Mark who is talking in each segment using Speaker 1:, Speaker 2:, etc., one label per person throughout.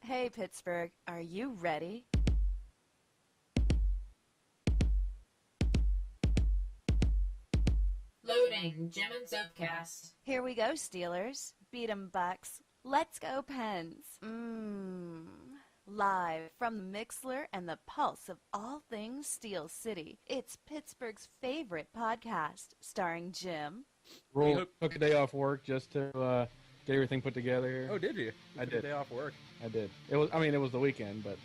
Speaker 1: Hey, Pittsburgh, are you ready?
Speaker 2: Loading, Jim and Zopecast.
Speaker 1: Here we go, Steelers. Beat 'em, Bucks. Let's go, Pens. Live from the Mixler and the pulse of all things Steel City, it's Pittsburgh's favorite podcast, starring Jim.
Speaker 3: Took a day off work just to get everything put together here.
Speaker 4: Oh, did you?
Speaker 3: I did.
Speaker 4: A day off work.
Speaker 3: I did. It was the weekend, but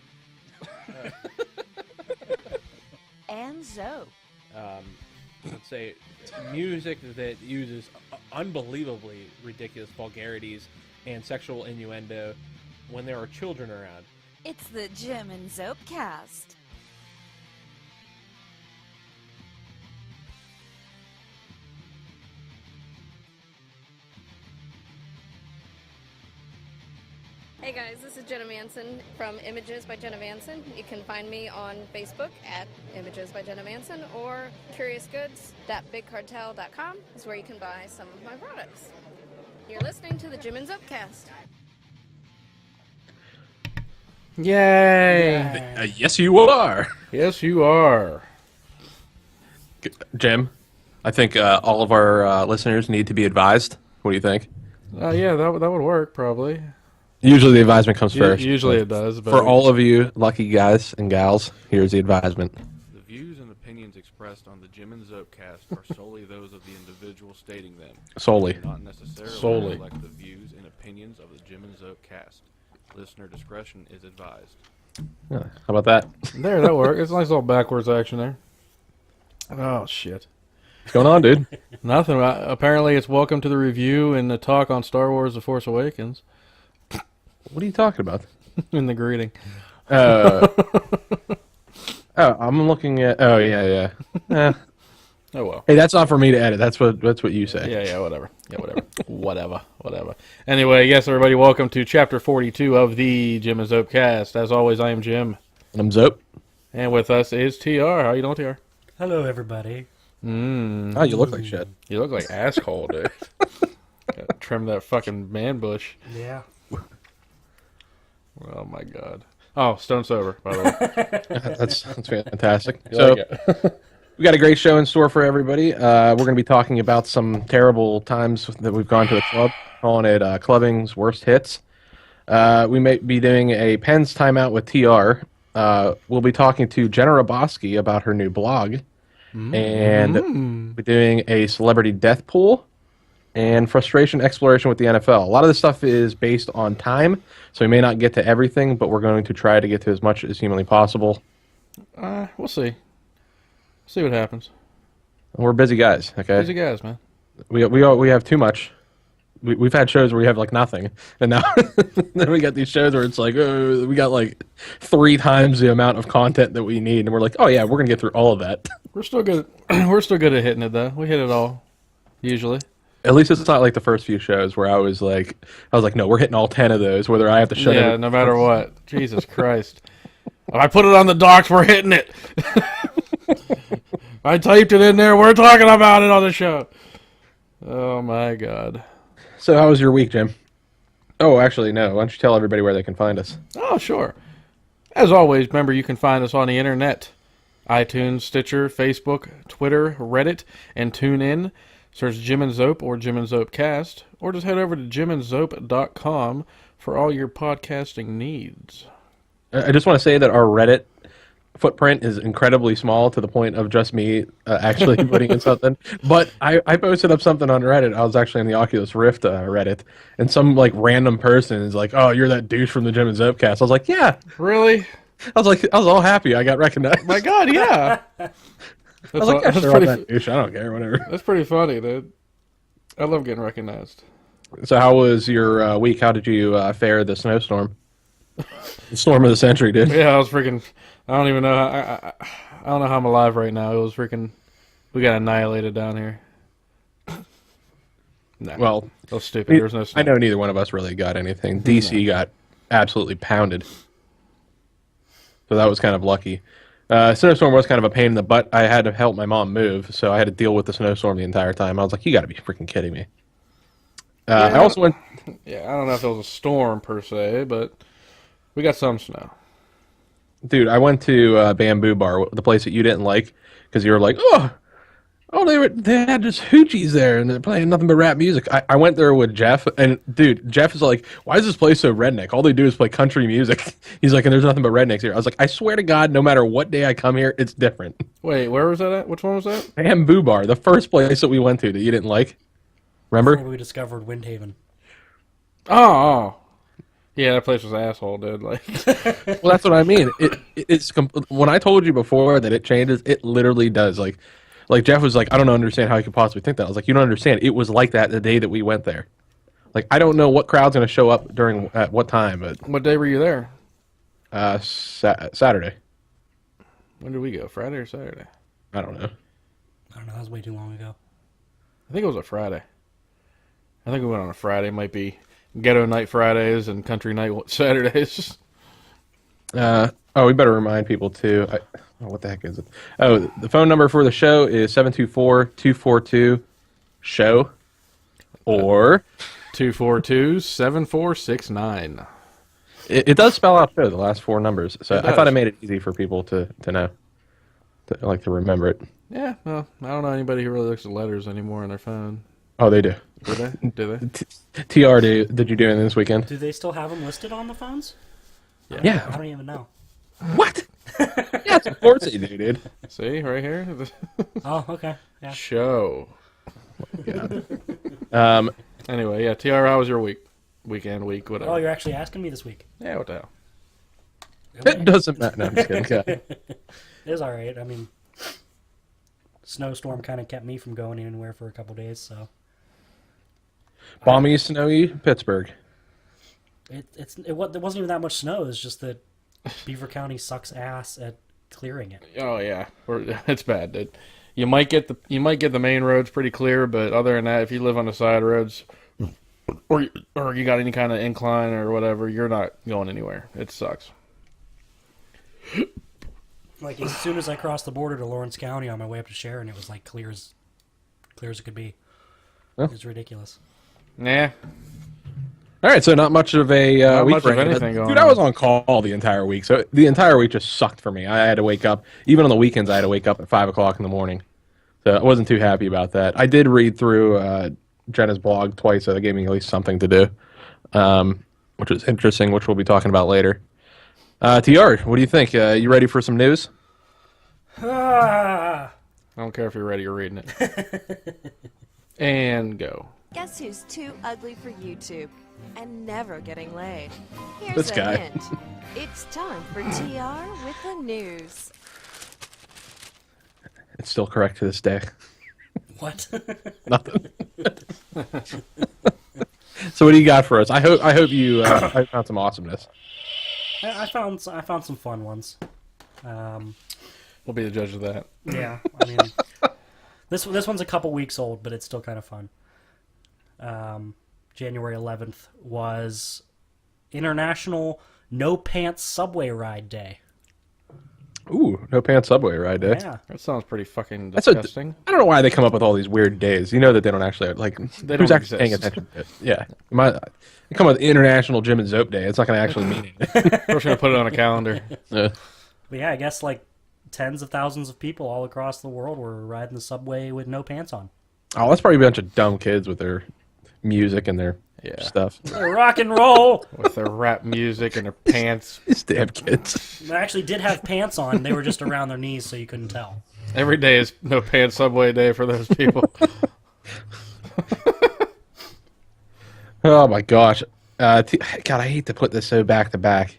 Speaker 1: And Zope.
Speaker 4: Let's say music that uses unbelievably ridiculous vulgarities and sexual innuendo when there are children around.
Speaker 1: It's the Jim and Zope cast.
Speaker 5: Hey guys, this is Jenna Manson from Images by Jenna Manson. You can find me on Facebook at Images by Jenna Manson or CuriousGoods.BigCartel.com is where you can buy some of my products. You're listening to the Jim and Zope cast.
Speaker 3: yay!
Speaker 4: Yes, you are.
Speaker 3: Yes, you are.
Speaker 4: Jim, I think all of our listeners need to be advised. What do you think?
Speaker 3: Yeah, that would work probably.
Speaker 4: Usually the advisement comes first.
Speaker 3: Usually it does. But
Speaker 4: For all of you lucky guys and gals, here's the advisement.
Speaker 6: The views and opinions expressed on the Jim and Zope cast are solely those of the individual stating them.
Speaker 4: Solely.
Speaker 6: They do not necessarily
Speaker 3: Solely.
Speaker 6: reflect the views and opinions of the Jim and Zope cast. Listener discretion is advised.
Speaker 4: How about that?
Speaker 3: there, that works. It's a nice little backwards action there. Oh shit!
Speaker 4: What's going on, dude?
Speaker 3: Nothing. Apparently, it's welcome to the review and the talk on Star Wars: The Force Awakens
Speaker 4: What are you talking about?
Speaker 3: in the greeting.
Speaker 4: I'm looking at. Oh yeah.
Speaker 3: Oh well.
Speaker 4: Hey, that's not for me to edit. That's what you say.
Speaker 3: Yeah, whatever. Whatever. Anyway, yes, everybody, welcome to Chapter 42 of the Jim and Zope cast. As always, I am Jim,
Speaker 4: And I'm Zope.
Speaker 3: and with us is TR. How you doing, TR?
Speaker 7: Hello, everybody.
Speaker 4: Oh, you look like shit.
Speaker 3: You look like asshole, dude. Gotta trim that fucking man bush.
Speaker 7: Yeah.
Speaker 3: Oh my god. Oh, stone sober, by the way.
Speaker 4: That's fantastic.
Speaker 3: You
Speaker 4: So
Speaker 3: like it?
Speaker 4: we got a great show in store for everybody. We're going to be talking about some terrible times that we've gone to the club, calling it clubbing's worst hits. We may be doing a Pens timeout with TR. We'll be talking to Jenna Robosky about her new blog, and we're doing a celebrity death pool and frustration exploration with the NFL. A lot of this stuff is based on time, so we may not get to everything, but we're going to try to get to as much as humanly possible.
Speaker 3: We'll see. See what happens.
Speaker 4: We're busy guys, okay?
Speaker 3: Busy guys, man.
Speaker 4: We have too much. We've had shows where we have like nothing, and now then we got these shows where it's like we got like 3 times the amount of content that we need, and we're like, oh yeah, we're gonna get through all of that.
Speaker 3: We're still good. We're still good at hitting it though. We hit it all, usually.
Speaker 4: At least it's not like the first few shows where I was like, no, we're hitting all 10 of those. Whether I have to shut
Speaker 3: Yeah, no matter what. Jesus Christ. I put it on the docs. We're hitting it. I typed it in there. We're talking about it on the show. Oh my god.
Speaker 4: So how was your week, Jim? Oh, actually, no. Why don't you tell everybody where they can find us?
Speaker 3: Oh, sure. As always, remember you can find us on the internet. iTunes, Stitcher, Facebook, Twitter, Reddit, and TuneIn. Search Jim and Zope or Jim and Zope Cast, or just head over to jimandzope.com for all your podcasting needs.
Speaker 4: I just want to say that our Reddit footprint is incredibly small to the point of just me actually putting in something. But I posted up something on Reddit. I was actually on the Oculus Rift Reddit, and some like random person is like, "Oh, you're that douche from the Jim and Zope cast." I was like, "Yeah."
Speaker 3: Really?
Speaker 4: I was all happy. I got recognized.
Speaker 3: My God, yeah.
Speaker 4: I was like, "Yeah, sure, I'm that douche. I don't care, whatever."
Speaker 3: That's pretty funny, dude. I love getting recognized.
Speaker 4: So, how was your week? How did you fare the snowstorm? The storm of the century, dude.
Speaker 3: Yeah, I was freaking. I don't even know. I don't know how I'm alive right now. It was freaking. We got annihilated down here. Nah,
Speaker 4: Well,
Speaker 3: that was stupid. There was no snow.
Speaker 4: I know neither one of us really got anything. DC got absolutely pounded. So that was kind of lucky. Snowstorm was kind of a pain in the butt. I had to help my mom move, so I had to deal with the snowstorm the entire time. I was like, you got to be freaking kidding me. I also went...
Speaker 3: Yeah, I don't know if it was a storm per se, but We got some snow.
Speaker 4: Dude, I went to Bamboo Bar, the place that you didn't like, because you were like, they had just hoochies there, and they're playing nothing but rap music. I went there with Jeff, and dude, Jeff is like, why is this place so redneck? All they do is play country music. He's like, and there's nothing but rednecks here. I was like, I swear to God, no matter what day I come here, it's different.
Speaker 3: Wait, where was that at? Which one was that?
Speaker 4: Bamboo Bar, the first place that we went to that you didn't like. Remember?
Speaker 7: Before we discovered Windhaven.
Speaker 3: Oh. Yeah, that place was asshole, dude. Like,
Speaker 4: Well, that's what I mean. When I told you before that it changes, it literally does. Like Jeff was like, I don't understand how you could possibly think that. I was like, you don't understand. It was like that the day that we went there. Like, I don't know what crowd's going to show up at what time, but
Speaker 3: what day were you there?
Speaker 4: Saturday.
Speaker 3: When did we go? Friday or Saturday?
Speaker 4: I don't know.
Speaker 7: I don't know. That was way too long ago.
Speaker 3: I think it was a Friday. I think we went on a Friday. It might be Ghetto Night Fridays and Country Night Saturdays.
Speaker 4: We better remind people, too. What the heck is it? Oh, the phone number for the show is 724-242-SHOW or
Speaker 3: 242-7469.
Speaker 4: It does spell out show, the last four numbers. So
Speaker 3: It
Speaker 4: I thought
Speaker 3: does.
Speaker 4: it made it easy for people to know, to remember it.
Speaker 3: Yeah, well, I don't know anybody who really looks at letters anymore on their phone.
Speaker 4: Oh, they do.
Speaker 3: Do they? Do they?
Speaker 4: TR, did you do anything this weekend?
Speaker 7: Do they still have them listed on the phones? I
Speaker 4: Yeah.
Speaker 7: don't even know.
Speaker 4: What? Yes, of course they do, dude.
Speaker 3: See, right here?
Speaker 7: Oh, okay. Yeah.
Speaker 3: Show.
Speaker 4: Um,
Speaker 3: Anyway, yeah, TR, how was your week? Weekend, week, whatever.
Speaker 7: Oh, you're actually asking me this week.
Speaker 3: Yeah, what the hell?
Speaker 4: it doesn't matter. No, I'm just kidding. Okay.
Speaker 7: It was all right. I mean, snowstorm kind of kept me from going anywhere for a couple days, so
Speaker 4: Balmy, snowy Pittsburgh.
Speaker 7: there wasn't even that much snow. It's just that Beaver County sucks ass at clearing it.
Speaker 3: Oh yeah, it's bad, dude. You might get the main roads pretty clear, but other than that, if you live on the side roads, or you got any kind of incline or whatever, you're not going anywhere. It sucks.
Speaker 7: Like as soon as I crossed the border to Lawrence County on my way up to Sharon, it was like clear as it could be.
Speaker 4: Huh?
Speaker 7: It was ridiculous.
Speaker 3: Nah.
Speaker 4: All right, so not much of a
Speaker 3: Not
Speaker 4: week
Speaker 3: much
Speaker 4: for
Speaker 3: of
Speaker 4: any-
Speaker 3: anything going
Speaker 4: Dude, I
Speaker 3: on.
Speaker 4: was on call the entire week, so the entire week just sucked for me. I had to wake up, even on the weekends, I had to wake up at 5 o'clock in the morning. So I wasn't too happy about that. I did read through Jenna's blog twice, so that gave me at least something to do, which is interesting, which we'll be talking about later. TR, what do you think? You ready for some news?
Speaker 7: Ah!
Speaker 3: I don't care if you're ready or reading it. And go.
Speaker 1: Guess who's too ugly for YouTube and never getting laid? Here's
Speaker 4: This
Speaker 1: a
Speaker 4: guy.
Speaker 1: hint. It's time for TR with the news.
Speaker 4: It's still correct to this day.
Speaker 7: What?
Speaker 4: Nothing. So what do you got for us? I hope you I found some awesomeness.
Speaker 7: I found some fun ones.
Speaker 3: We'll be the judge of that.
Speaker 7: Yeah, I mean, this one's a couple weeks old, but it's still kind of fun. January 11th was International No Pants Subway Ride Day.
Speaker 4: Ooh, no pants subway ride day.
Speaker 7: Yeah,
Speaker 3: That sounds pretty fucking
Speaker 4: That's
Speaker 3: disgusting.
Speaker 4: I don't know why they come up with all these weird days. You know that they don't actually like.
Speaker 3: They
Speaker 4: who's
Speaker 3: don't
Speaker 4: actually paying
Speaker 3: exist.
Speaker 4: attention to it? Yeah, they come up with International Jim and Zope Day. It's not going to actually mean anything.
Speaker 3: We're just gonna put it on a calendar.
Speaker 7: but yeah, I guess like tens of thousands of people all across the world were riding the subway with no pants on.
Speaker 4: Oh, that's probably a bunch of dumb kids with their music and their
Speaker 3: Yeah.
Speaker 4: stuff.
Speaker 7: Rock and roll.
Speaker 3: With their rap music and their pants.
Speaker 4: These damn kids.
Speaker 7: They actually did have pants on. They were just around their knees, so you couldn't tell.
Speaker 3: Every day is no pants subway day for those people.
Speaker 4: Oh my gosh, God, I hate to put this so back to back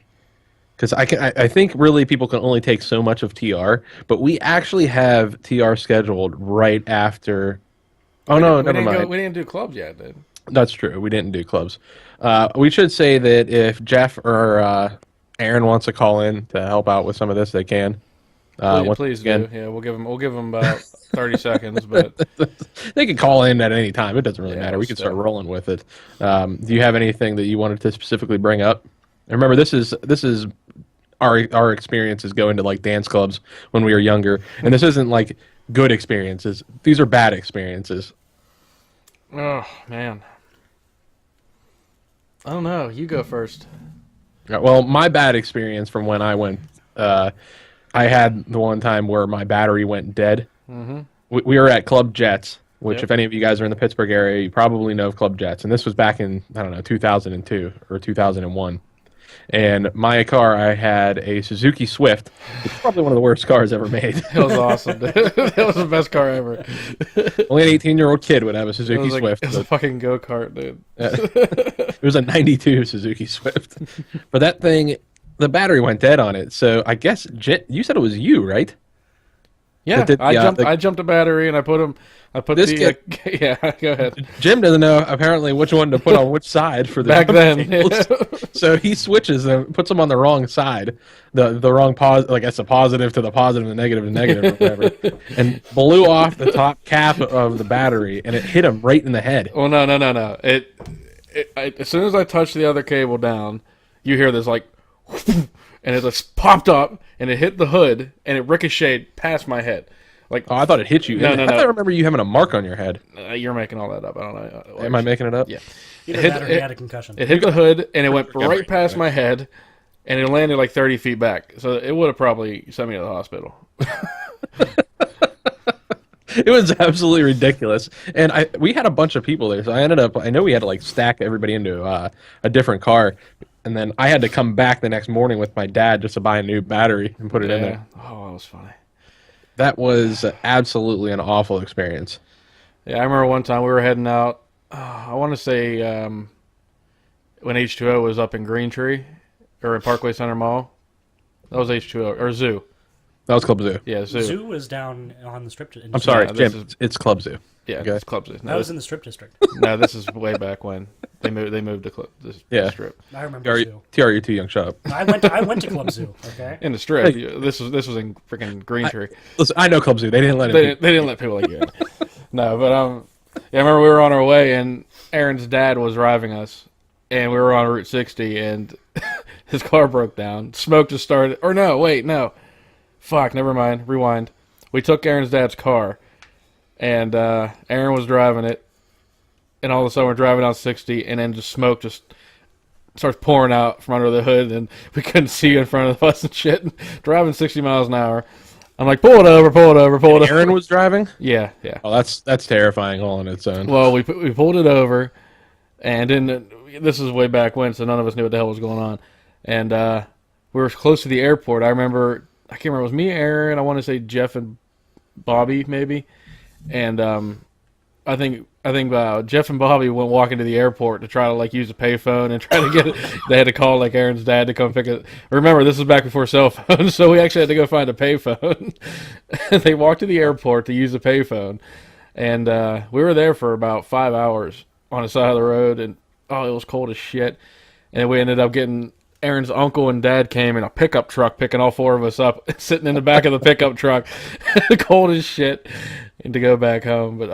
Speaker 4: because I think really people can only take so much of TR, but we actually have TR scheduled right after. Oh no, never mind.
Speaker 3: We didn't do clubs yet, dude.
Speaker 4: That's true. We didn't do clubs. We should say that if Jeff or Aaron wants to call in to help out with some of this, they can. Once
Speaker 3: Please
Speaker 4: again,
Speaker 3: do. Yeah, we'll give them about 30 seconds, but
Speaker 4: they can call in at any time. It doesn't really
Speaker 3: Yeah,
Speaker 4: matter. We can start
Speaker 3: still.
Speaker 4: rolling with it. Do you have anything that you wanted to specifically bring up? And remember, this is our experiences going to like dance clubs when we were younger, and this isn't like good experiences. These are bad experiences.
Speaker 3: oh man. I don't know. You go first.
Speaker 4: Well, my bad experience from when I went, I had the one time where my battery went dead. Mm-hmm. We were at Club Jets, which if any of you guys are in the Pittsburgh area, you probably know of Club Jets. And this was back in, I don't know, 2002 or 2001. And my car, I had a Suzuki Swift. It's probably one of the worst cars ever made.
Speaker 3: It was awesome, dude. That was the best car ever.
Speaker 4: Only an 18-year-old kid would have a Suzuki Swift.
Speaker 3: It was a fucking go-kart, dude.
Speaker 4: It was a 92 Suzuki Swift. But that thing, the battery went dead on it. So I guess, you said it was you, right?
Speaker 3: Yeah, I jumped a battery and I put
Speaker 4: This
Speaker 3: the yeah. Go ahead.
Speaker 4: Jim doesn't know apparently which one to put on which side for the
Speaker 3: Back then.
Speaker 4: So he switches them, puts them on the wrong side, the wrong like it's a positive to the positive and negative to negative or whatever, and blew off the top cap of the battery and it hit him right in the head.
Speaker 3: Well, no. As soon as I touched the other cable down, you hear this like, and it just popped up and it hit the hood and it ricocheted past my head. Like,
Speaker 4: oh, I thought it hit you.
Speaker 3: No.
Speaker 4: I thought I remember you having a mark on your head.
Speaker 3: You're making all that up. I don't know.
Speaker 4: Am I making it up?
Speaker 3: Yeah.
Speaker 7: Either that or he had a concussion.
Speaker 3: It hit the hood and it went right past my head, and it landed like 30 feet back. So it would have probably sent me to the hospital.
Speaker 4: It was absolutely ridiculous. And we had a bunch of people there, so I know we had to like stack everybody into a different car. And then I had to come back the next morning with my dad just to buy a new battery and put it in there.
Speaker 3: Oh, that was funny.
Speaker 4: That was absolutely an awful experience.
Speaker 3: Yeah, I remember one time we were heading out. I want to say when H2O was up in Green Tree or in Parkway Center Mall. That was H2O or Zoo.
Speaker 4: That was Club Zoo.
Speaker 3: Yeah, Zoo.
Speaker 7: Zoo is down on the strip.
Speaker 4: I'm sorry, Jim. It's Club Zoo.
Speaker 3: Yeah,
Speaker 4: okay.
Speaker 3: It's Club Zoo.
Speaker 7: No, that was in the strip district.
Speaker 3: No, this is way back when they moved to the strip.
Speaker 7: I remember Zoo.
Speaker 4: TR, you're too young. Shut up.
Speaker 7: I went to Club Zoo. Okay.
Speaker 3: In the strip. This was in freaking Green Tree.
Speaker 4: Listen, I know Club Zoo. They didn't let
Speaker 3: They didn't let people like you in. No, but yeah, I remember we were on our way and Aaron's dad was driving us, and we were on Route 60, and his car broke down. Smoke just started. Or no, wait, no. Fuck, never mind. Rewind. We took Aaron's dad's car, and Aaron was driving it, and all of a sudden we're driving down 60, and then just smoke just starts pouring out from under the hood, and we couldn't see in front of us and shit. Driving 60 miles an hour. I'm like, pull it over.
Speaker 4: Aaron was driving?
Speaker 3: Yeah.
Speaker 4: Oh, that's terrifying all on its own.
Speaker 3: Well, we pulled it over, and then this is way back when, so none of us knew what the hell was going on. And we were close to the airport. I can't remember, it was me, Aaron, I want to say Jeff and Bobby, maybe. And I think Jeff and Bobby went walking to the airport to try to like use a payphone and try to get it. They had to call like Aaron's dad to come pick it. Remember, this is back before cell phones, so we actually had to go find a payphone. They walked to the airport to use a payphone, and we were there for about 5 hours on the side of the road, and it was cold as shit. And we ended up getting Aaron's uncle and dad came in a pickup truck, picking all four of us up, sitting in the back of the pickup truck, cold as shit, and to go back home. But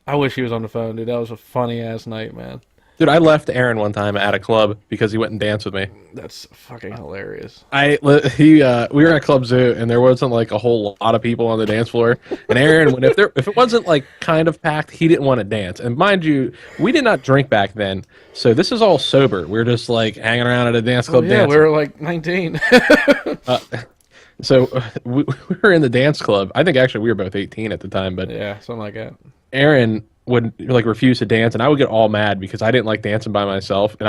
Speaker 3: I wish he was on the phone, dude. That was a funny ass night, man.
Speaker 4: Dude, I left Aaron one time at a club because he went and danced with me.
Speaker 3: That's fucking hilarious.
Speaker 4: We were at Club Zoo and there wasn't like a whole lot of people on the dance floor. And Aaron, if it wasn't like kind of packed, he didn't want to dance. And mind you, we did not drink back then, so this is all sober. We were just like hanging around at a dance club.
Speaker 3: Yeah, we were like 19.
Speaker 4: So we were in the dance club. I think actually we were both 18 at the time, but
Speaker 3: yeah, something like that.
Speaker 4: Aaron would like refuse to dance, and I would get all mad because I didn't like dancing by myself, and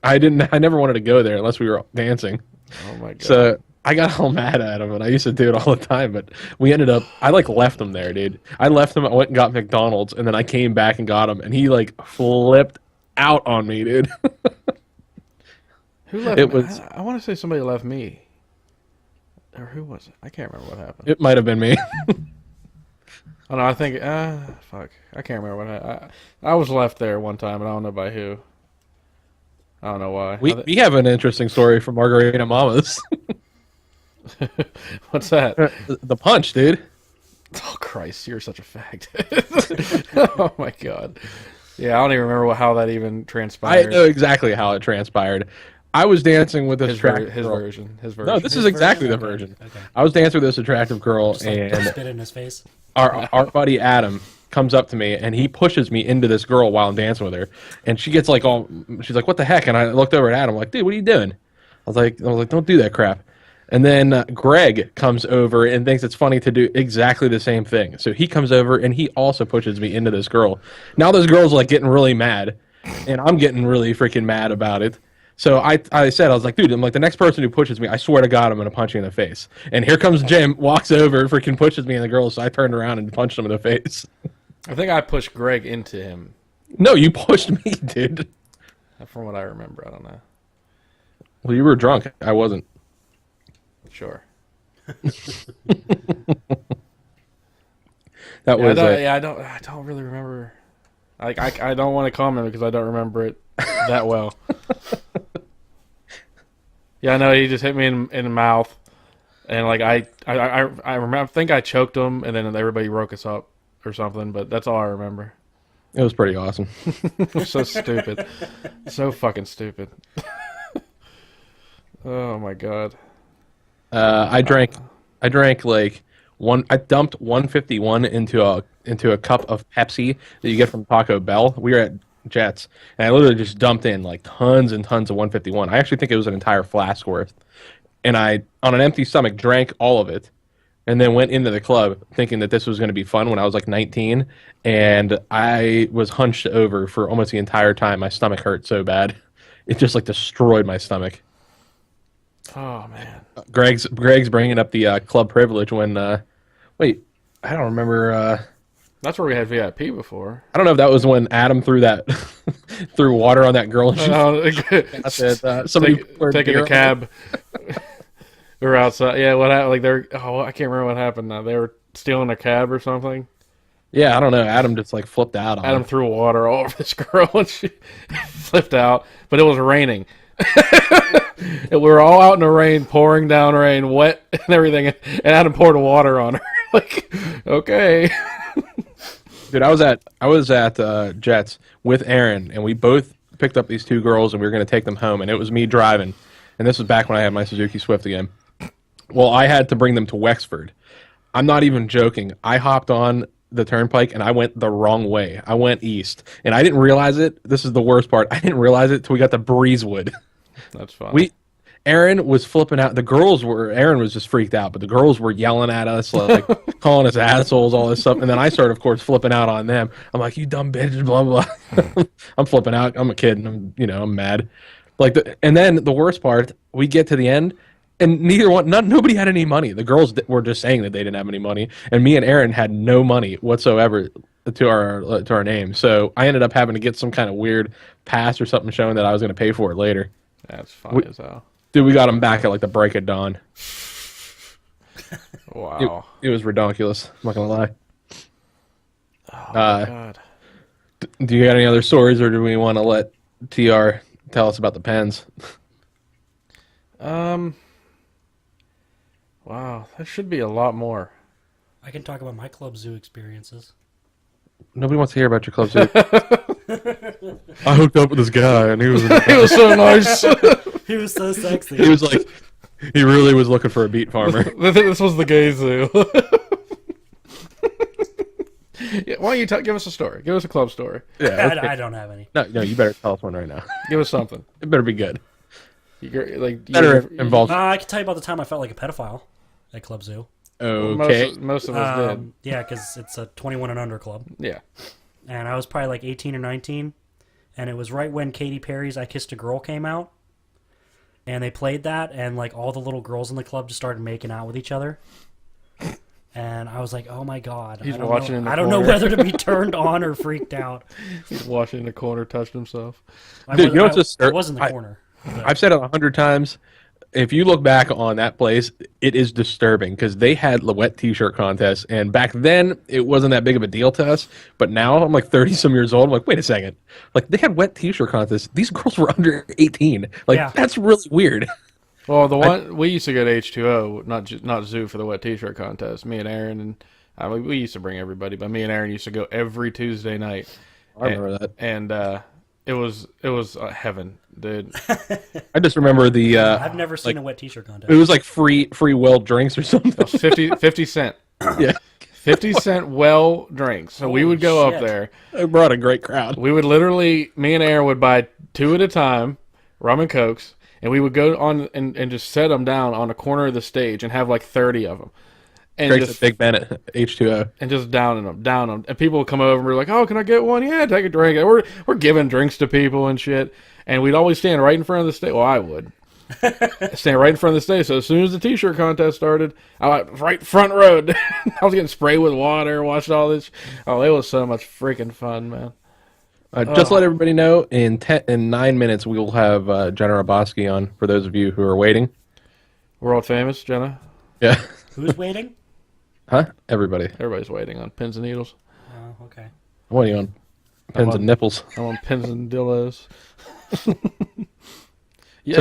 Speaker 4: I never wanted to go there unless we were dancing.
Speaker 3: Oh my god!
Speaker 4: So I got all mad at him, and I used to do it all the time. But we ended up, I like left him there, dude. I left him. I went and got McDonald's, and then I came back and got him, and he like flipped out on me, dude.
Speaker 3: Who left? I want to say somebody left me. Or who was it? I can't remember what happened.
Speaker 4: It might have been me.
Speaker 3: Oh no, I think fuck. I can't remember what happened. I was left there one time, and I don't know by who. I don't know why.
Speaker 4: We have an interesting story from Margarita Mamas.
Speaker 3: What's that?
Speaker 4: The punch, dude.
Speaker 3: Oh Christ, you're such a fact. Oh my god. Yeah, I don't even remember how that even transpired.
Speaker 4: I know exactly how it transpired. I was dancing with this attractive girl.
Speaker 3: His version.
Speaker 4: No, this is exactly the version.
Speaker 7: Okay.
Speaker 4: I was dancing with this attractive girl,
Speaker 7: Just like
Speaker 4: and
Speaker 7: spit in his face.
Speaker 4: our buddy Adam comes up to me, and he pushes me into this girl while I'm dancing with her. And she gets like she's like, "What the heck?" And I looked over at Adam, like, "Dude, what are you doing?" I was like, don't do that crap. And then Greg comes over and thinks it's funny to do exactly the same thing. So he comes over and he also pushes me into this girl. Now this girl's like getting really mad, and I'm getting really freaking mad about it. So I said, I was like, dude, I'm like, the next person who pushes me, I swear to God, I'm going to punch you in the face. And here comes Jim, walks over, freaking pushes me in the girl. So I turned around and punched him in the face.
Speaker 3: I think I pushed Greg into him.
Speaker 4: No, you pushed me, dude.
Speaker 3: From what I remember, I don't know.
Speaker 4: Well, you were drunk. I wasn't.
Speaker 3: Sure.
Speaker 4: That was
Speaker 3: I don't really remember. I don't want to comment because I don't remember it that well. Yeah, I know he just hit me in the mouth, and like I remember. I think I choked him, and then everybody broke us up or something. But that's all I remember.
Speaker 4: It was pretty awesome.
Speaker 3: It was so stupid, so fucking stupid. Oh my god.
Speaker 4: I drank like I dumped 151 into a cup of Pepsi that you get from Taco Bell. We were at Jets, and I literally just dumped in like tons and tons of 151. I actually think it was an entire flask worth. And I, on an empty stomach, drank all of it, and then went into the club thinking that this was going to be fun when I was like 19, and I was hunched over for almost the entire time. My stomach hurt so bad. It just like destroyed my stomach.
Speaker 3: Oh man.
Speaker 4: Greg's bringing up the club privilege when wait, I don't remember.
Speaker 3: That's where we had VIP before.
Speaker 4: I don't know if that was when Adam threw threw water on that girl. And somebody
Speaker 3: taking a cab. We were outside. Yeah, what happened? Like I can't remember what happened now. They were stealing a cab or something.
Speaker 4: Yeah, I don't know. Adam just like flipped out on
Speaker 3: Adam
Speaker 4: her.
Speaker 3: threw water all over this girl and she flipped out, but it was raining. We were all out in the rain, pouring down rain, wet and everything, and Adam poured water on her. Like, okay.
Speaker 4: Dude, I was at Jets with Aaron, and we both picked up these two girls, and we were going to take them home, and it was me driving. And this was back when I had my Suzuki Swift again. Well, I had to bring them to Wexford. I'm not even joking. I hopped on the turnpike, and I went the wrong way. I went east, and I didn't realize it. This is the worst part. I didn't realize it till we got to Breezewood.
Speaker 3: That's fine.
Speaker 4: Aaron was flipping out. Aaron was just freaked out, but the girls were yelling at us, like calling us assholes, all this stuff. And then I started, of course, flipping out on them. I'm like, you dumb bitch, blah, blah. I'm flipping out. I'm a kid, and I'm mad. And then the worst part, we get to the end, and nobody had any money. The girls were just saying that they didn't have any money, and me and Aaron had no money whatsoever to our name. So I ended up having to get some kind of weird pass or something showing that I was going to pay for it later.
Speaker 3: That's funny as hell.
Speaker 4: Dude, we got them back at like the break of dawn.
Speaker 3: Wow.
Speaker 4: It was redonkulous. I'm not going to lie.
Speaker 3: Oh, my God.
Speaker 4: Do you got any other stories, or do we want to let TR tell us about the Pens?
Speaker 3: Wow, there should be a lot more.
Speaker 7: I can talk about my Club Zoo experiences.
Speaker 4: Nobody wants to hear about your club, too. I hooked up with this guy, and he was
Speaker 3: He was so nice.
Speaker 7: He was so sexy.
Speaker 4: he was like, he really was looking for a beet farmer.
Speaker 3: This was the gay zoo. Yeah, why don't you give us a story? Give us a club story.
Speaker 4: Yeah, okay.
Speaker 7: I don't have any.
Speaker 4: No, you better tell us one right now.
Speaker 3: Give us something.
Speaker 4: It better be good.
Speaker 3: Better
Speaker 4: involve.
Speaker 7: I can tell you about the time I felt like a pedophile at Club Zoo.
Speaker 4: Okay.
Speaker 3: Most of us did.
Speaker 7: Yeah, because it's a 21 and under club.
Speaker 3: Yeah.
Speaker 7: And I was probably like 18 or 19. And it was right when Katy Perry's I Kissed a Girl came out. And they played that, and like all the little girls in the club just started making out with each other. And I was like, oh my God.
Speaker 3: He's watching in the
Speaker 7: I don't know
Speaker 3: corner.
Speaker 7: whether to be turned on or freaked out.
Speaker 3: He's watching in the corner, touched himself.
Speaker 4: Dude, you know what's
Speaker 7: I was in the corner.
Speaker 4: I've said it 100 times. If you look back on that place, it is disturbing because they had the wet T-shirt contest, and back then it wasn't that big of a deal to us. But now I'm like 30-some years old. I'm like, wait a second, like they had wet T-shirt contests. These girls were under 18. Like that's really weird.
Speaker 3: Well, the one we used to go to H2O, not Zoo for the wet T-shirt contest. Me and Aaron and we used to bring everybody, but me and Aaron used to go every Tuesday night.
Speaker 4: I remember that,
Speaker 3: and it was heaven, dude.
Speaker 4: I just remember the.
Speaker 7: I've never seen a wet T-shirt contest.
Speaker 4: It was like free well drinks or something.
Speaker 3: 50 cent.
Speaker 4: Yeah.
Speaker 3: 50-cent well drinks. So we would go up there.
Speaker 4: It brought a great crowd.
Speaker 3: We would literally, me and Aaron would buy 2 at a time, rum and cokes, and we would go on and just set them down on a corner of the stage and have like 30 of them. And
Speaker 4: Craig's
Speaker 3: just
Speaker 4: a Big Bennett, H2O.
Speaker 3: and just downing them. And people would come over and we're like, "Oh, can I get one? Yeah, take a drink." And we're giving drinks to people and shit. And we'd always stand right in front of the stage. Well, I would stand right in front of the stage. So as soon as the T-shirt contest started, I was right front row. I was getting sprayed with water, watching all this. Oh, it was so much freaking fun, man.
Speaker 4: Just let everybody know, in 9 minutes we will have Jenna Robosky on. For those of you who are waiting,
Speaker 3: World famous, Jenna.
Speaker 4: yeah,
Speaker 7: Who's waiting?
Speaker 4: huh? Everybody.
Speaker 3: Everybody's waiting on pins and needles.
Speaker 7: Oh, okay.
Speaker 4: What are you on? Pins and nipples.
Speaker 3: I'm on pins and dillos.
Speaker 4: So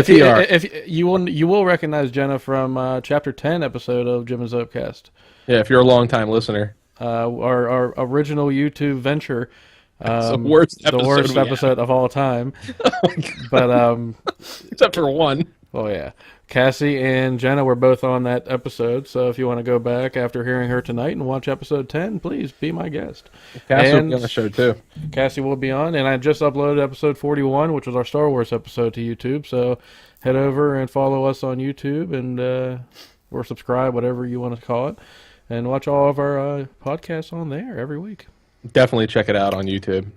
Speaker 4: TR.
Speaker 3: If you will recognize Jenna from Chapter 10 episode of Jim and Zopecast.
Speaker 4: Yeah, if you're a long time listener.
Speaker 3: Our original YouTube venture.
Speaker 4: The worst
Speaker 3: the worst episode of all time.
Speaker 4: Oh my God.
Speaker 3: But
Speaker 4: Except for one.
Speaker 3: oh yeah, Kassi and Jenna were both on that episode. So if you want to go back after hearing her tonight and watch episode 10, please be my guest.
Speaker 4: Kassi will
Speaker 3: And
Speaker 4: be on the show too.
Speaker 3: Kassi will be on, and I just uploaded episode 41, which was our Star Wars episode, to YouTube. So head over and follow us on YouTube and or subscribe, whatever you want to call it, and watch all of our podcasts on there every week.
Speaker 4: Definitely check it out on YouTube.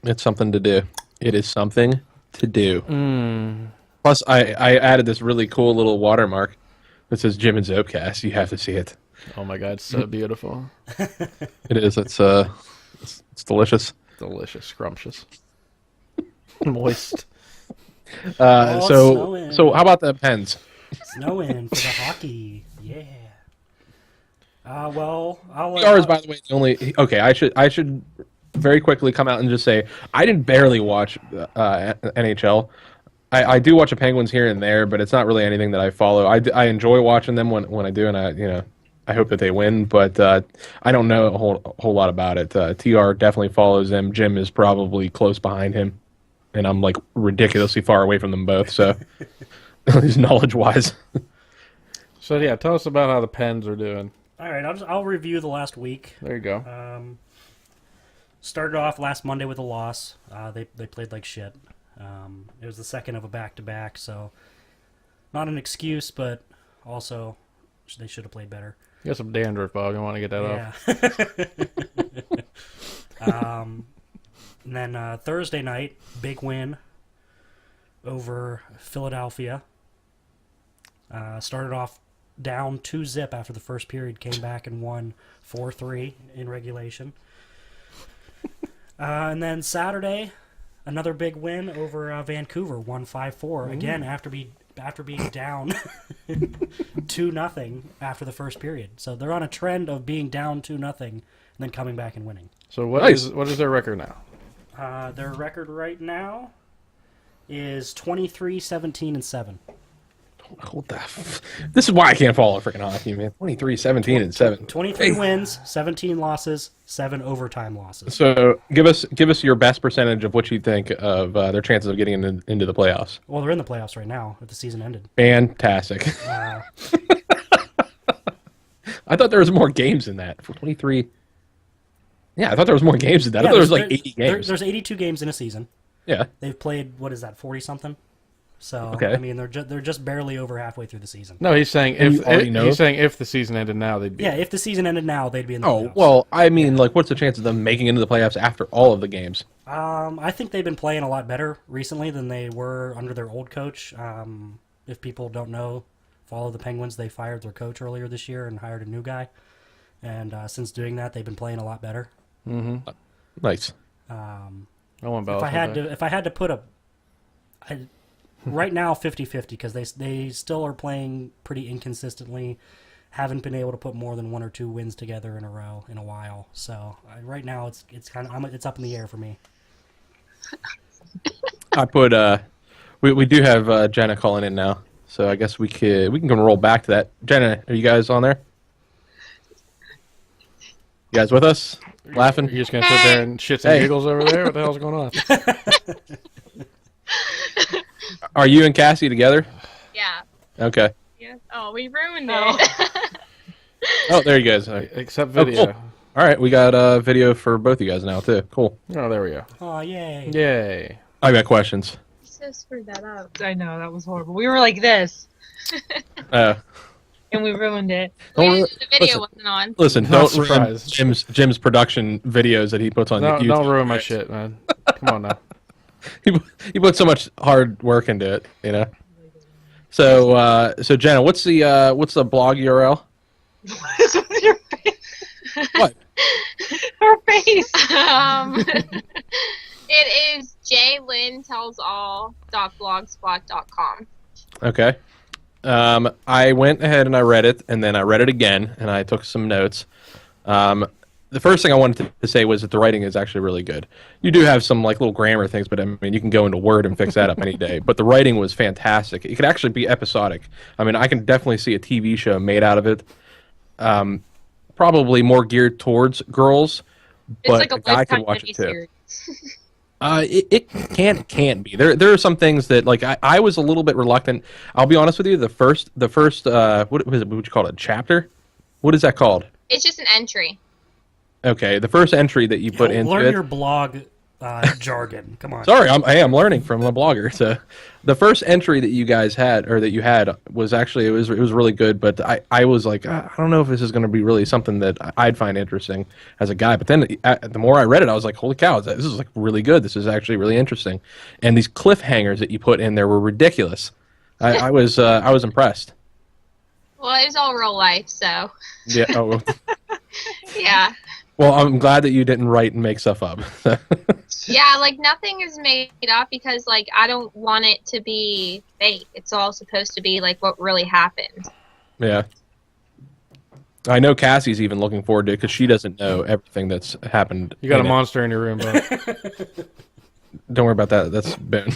Speaker 4: It's something to do. It is something to do. Plus, I added this really cool little watermark that says Jim and Zopecast. You have to see it.
Speaker 3: Oh my God, it's so beautiful.
Speaker 4: It is. It's delicious.
Speaker 3: Delicious, scrumptious, moist.
Speaker 7: snowing.
Speaker 4: So how about the Pens?
Speaker 7: Snowing for the hockey. Yeah. Well, I'll
Speaker 4: TR is, by the way, the only. Okay, I should very quickly come out and just say I didn't barely watch NHL. I do watch the Penguins here and there, but it's not really anything that I follow. I enjoy watching them when I do, and I hope that they win, but I don't know a whole lot about it. TR definitely follows them. Jim is probably close behind him, and I'm like ridiculously far away from them both. So, at least knowledge-wise.
Speaker 3: So yeah, tell us about how the Pens are doing.
Speaker 7: All right, I'll review the last week.
Speaker 3: There you go.
Speaker 7: Started off last Monday with a loss. They played like shit. It was the second of a back-to-back, so not an excuse, but also they should have played better.
Speaker 3: You got some dandruff, Bob. You want to get that off?
Speaker 7: And then Thursday night, big win over Philadelphia. Started off down 2-0 after the first period, came back and won 4-3 in regulation. And then Saturday, another big win over Vancouver, won 5-4. Again, after being down 2-0 after the first period. So they're on a trend of being down 2-0 and then coming back and winning.
Speaker 3: So what is their record now?
Speaker 7: Their record right now is 23-17-7.
Speaker 4: What the this is why I can't follow freaking hockey, man. 23, 17, and 7.
Speaker 7: 23 wins, 17 losses, 7 overtime losses.
Speaker 4: So give us your best percentage of what you think of their chances of getting into the playoffs.
Speaker 7: Well, they're in the playoffs right now if the season ended.
Speaker 4: Fantastic. I thought there was more games than that. For 23. Yeah, I thought there was more games than that. I thought there was like 80 games.
Speaker 7: There's 82 games in a season.
Speaker 4: Yeah.
Speaker 7: They've played, what is that, 40-something? So,
Speaker 4: Okay.
Speaker 7: I mean, they're just barely over halfway through the season.
Speaker 3: No, he's saying
Speaker 4: And you already know?
Speaker 3: he's saying if the season ended now, they'd be.
Speaker 7: Yeah, if the season ended now, they'd be in the
Speaker 4: Oh,
Speaker 7: playoffs.
Speaker 4: well, I mean, like, what's the chance of them making into the playoffs after all of the games?
Speaker 7: I think they've been playing a lot better recently than they were under their old coach. If people don't know, follow the Penguins, they fired their coach earlier this year and hired a new guy. And since doing that, they've been playing a lot better.
Speaker 3: Mm-hmm.
Speaker 4: Nice.
Speaker 3: I want
Speaker 7: If I had to put right now 50-50 because they still are playing pretty inconsistently, haven't been able to put more than 1 or 2 wins together in a row in a while. So right now it's kind of it's up in the air for me.
Speaker 4: I put we do have Jenna calling in now, so I guess we can roll back to that. Jenna, are you guys on there? You guys with us? Laughing?
Speaker 3: You're just gonna sit there and shits and giggles over there? What the hell's going on?
Speaker 4: Are you and Kassi together?
Speaker 8: Yeah.
Speaker 4: Okay.
Speaker 8: Yeah. Oh, we ruined it.
Speaker 4: Oh, there you guys.
Speaker 3: Except video.
Speaker 4: Cool. All right, we got video for both you guys now too. Cool.
Speaker 3: Oh, there we go.
Speaker 7: Oh, yay.
Speaker 3: Yay.
Speaker 4: I got questions.
Speaker 8: so screwed that up.
Speaker 9: I know, that was horrible. We were like this, and we ruined it.
Speaker 8: The video wasn't on.
Speaker 4: Listen,
Speaker 3: Not
Speaker 4: don't ruin
Speaker 3: surprised.
Speaker 4: Jim's production videos that he puts on YouTube.
Speaker 3: Don't ruin my shit, man. Come on now.
Speaker 4: He put so much hard work into it, you know. So so Jenna, what's the blog URL?
Speaker 9: What is with your face?
Speaker 4: What?
Speaker 9: Her face.
Speaker 8: It is jlyntellsall.blogspot.com.
Speaker 4: Okay. I went ahead and I read it, and then I read it again, and I took some notes. The first thing I wanted to say was that the writing is actually really good. You do have some like little grammar things, but I mean you can go into Word and fix that up any day. But the writing was fantastic. It could actually be episodic. I mean, I can definitely see a TV show made out of it. Probably more geared towards girls, but
Speaker 8: It's like
Speaker 4: a guy could watch it too.
Speaker 8: miniseries.
Speaker 4: It can't be. There are some things that like I was a little bit reluctant. I'll be honest with you. The first what was it? What would you call it? Chapter? What is that called?
Speaker 8: It's just an entry.
Speaker 4: Okay, the first entry that you put into
Speaker 7: learn
Speaker 4: it.
Speaker 7: your blog jargon. Come on.
Speaker 4: Sorry, I'm learning from a blogger. So, the first entry that you guys had, or that you had, was actually it was really good. But I was like, I don't know if this is going to be really something that I'd find interesting as a guy. But then the more I read it, I was like, holy cow, this is like really good. This is actually really interesting. And these cliffhangers that you put in there were ridiculous. I was impressed.
Speaker 8: Well, it was all real life, so
Speaker 4: Yeah. Oh,
Speaker 8: yeah.
Speaker 4: well, I'm glad that you didn't write and make stuff up.
Speaker 8: Yeah, like nothing is made up because like I don't want it to be fake. It's all supposed to be like what really happened.
Speaker 4: Yeah. I know Cassie's even looking forward to it because she doesn't know everything that's happened.
Speaker 3: You got a
Speaker 4: in it.
Speaker 3: monster in your room, bud.
Speaker 4: Don't worry about that. That's Boone.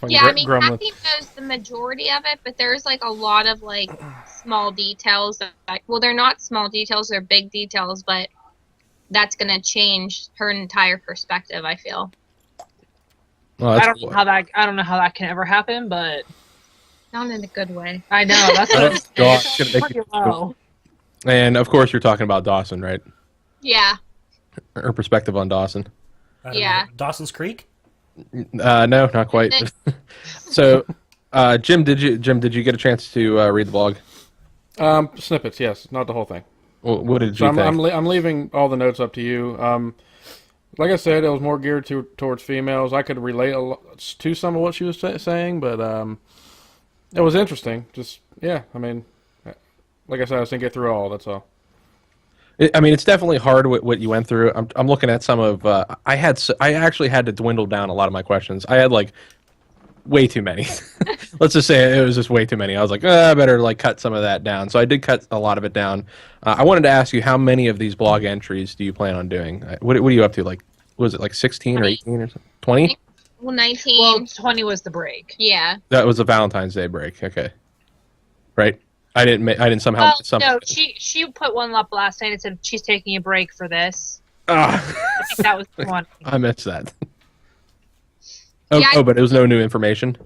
Speaker 8: Yeah, I mean, Kathy knows the majority of it, but there's like a lot of like small details that, well, they're not small details, they're big details, but that's gonna change her entire perspective, I feel.
Speaker 4: Well,
Speaker 9: I
Speaker 4: that's
Speaker 9: don't
Speaker 4: cool.
Speaker 9: know how that can ever happen, but
Speaker 8: Not in a good way.
Speaker 9: I know that's what I'm
Speaker 4: God,
Speaker 9: saying.
Speaker 4: it's gonna make
Speaker 9: Pretty
Speaker 4: me-
Speaker 9: low.
Speaker 4: And of course, you're talking about Dawson, right?
Speaker 8: Yeah.
Speaker 4: Her perspective on Dawson.
Speaker 7: I don't
Speaker 8: Yeah.
Speaker 7: know. Dawson's Creek?
Speaker 4: No, not quite. So, Jim, did you get a chance to read the blog?
Speaker 3: Snippets, yes, not the whole thing.
Speaker 4: What did
Speaker 3: So
Speaker 4: you think?
Speaker 3: I'm leaving all the notes up to you. Like I said, it was more geared towards females. I could relate to some of what she was saying, but it was interesting. Just yeah, I mean, like I said, I just didn't get through all. That's all.
Speaker 4: I mean, it's definitely hard what you went through. I'm looking at some of. I actually had to dwindle down a lot of my questions. I had like way too many. Let's just say it was just way too many. I was like, I better like cut some of that down. So I did cut a lot of it down. I wanted to ask you, how many of these blog entries do you plan on doing? What are you up to? Like, was it like 16 or 18 or something? 20?
Speaker 8: Well, 19.
Speaker 9: Well, 20 was the break.
Speaker 8: Yeah.
Speaker 4: That was a Valentine's Day break. Okay, right. I didn't somehow.
Speaker 9: Well, no, she put one up last night and said she's taking a break for this.
Speaker 4: Ah,
Speaker 9: I think that was the one.
Speaker 4: I missed that.
Speaker 8: Yeah,
Speaker 4: But it was no new information.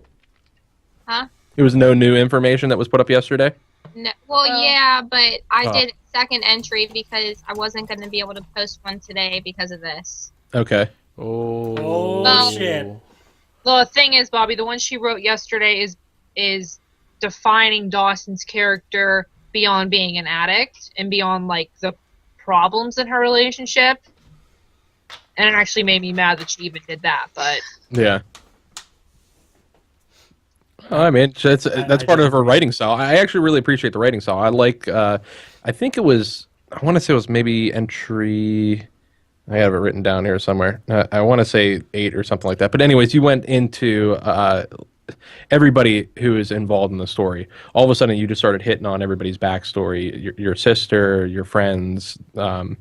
Speaker 8: Huh?
Speaker 4: It was no new information that was put up yesterday.
Speaker 8: No, well, yeah, but I
Speaker 4: Oh.
Speaker 8: did second entry because I wasn't going to be able to post one today because of this.
Speaker 4: Okay.
Speaker 3: Oh,
Speaker 8: Well-
Speaker 7: shit.
Speaker 9: The thing is, Bobby, the one she wrote yesterday is defining Dawson's character beyond being an addict and beyond like the problems in her relationship. And it actually made me mad that she even did that, but
Speaker 4: Yeah. I mean, that's part of her writing style. I actually really appreciate the writing style. I like. I think it was. I want to say it was maybe entry. I have it written down here somewhere. I want to say 8 or something like that. But anyways, you went into everybody who is involved in the story. All of a sudden, you just started hitting on everybody's backstory. Your sister, your friends, and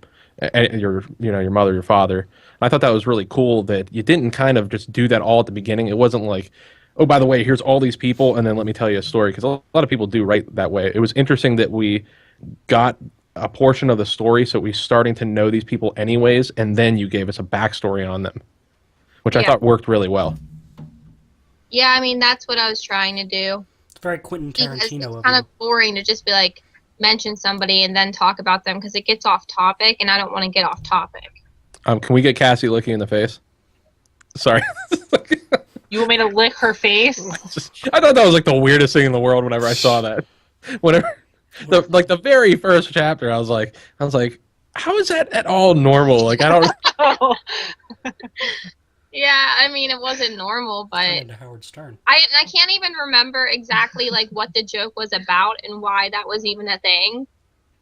Speaker 4: your mother, your father. I thought that was really cool that you didn't kind of just do that all at the beginning. It wasn't like, oh, by the way, here's all these people, and then let me tell you a story. Because a lot of people do write that way. It was interesting that we got a portion of the story, so we're starting to know these people anyways, and then you gave us a backstory on them, which I
Speaker 8: Yeah.
Speaker 4: thought worked really well.
Speaker 8: Yeah, I mean, that's what I was trying to do.
Speaker 7: It's very Quentin
Speaker 8: Because
Speaker 7: Tarantino
Speaker 8: it's
Speaker 7: of
Speaker 8: kind
Speaker 7: you.
Speaker 8: of boring to just be like, mention somebody and then talk about them because it gets off topic, and I don't want to get off topic.
Speaker 4: Can we get Kassi looking in the face? Sorry.
Speaker 9: You want me to lick her face?
Speaker 4: I thought that was like the weirdest thing in the world whenever I saw that. Whenever the very first chapter, I was like, how is that at all normal? Like I don't.
Speaker 9: Oh.
Speaker 8: Yeah, I mean, it wasn't normal, but
Speaker 7: Turned into Howard Stern.
Speaker 8: I can't even remember exactly like what the joke was about and why that was even a thing.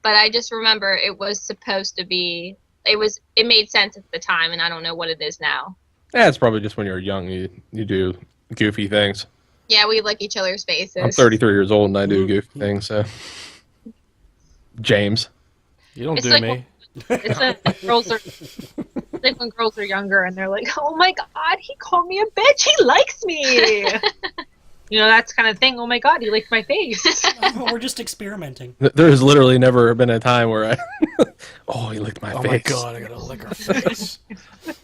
Speaker 8: But I just remember it was supposed to be. It made sense at the time, and I don't know what it is now.
Speaker 4: Yeah, it's probably just when you're young, you do goofy things.
Speaker 8: Yeah, we lick each other's faces.
Speaker 4: I'm 33 years old and I do goofy things. So, James,
Speaker 3: You don't
Speaker 9: It's
Speaker 3: do
Speaker 9: like-
Speaker 3: me.
Speaker 9: It's like when girls are younger and they're like, "Oh my god, he called me a bitch. He likes me." You know, that's kind of thing. Oh my god, he licked my face.
Speaker 7: We're just experimenting.
Speaker 4: there's literally never been a time where I. Oh, he licked my
Speaker 3: Oh
Speaker 4: face.
Speaker 3: my god, I gotta lick her face.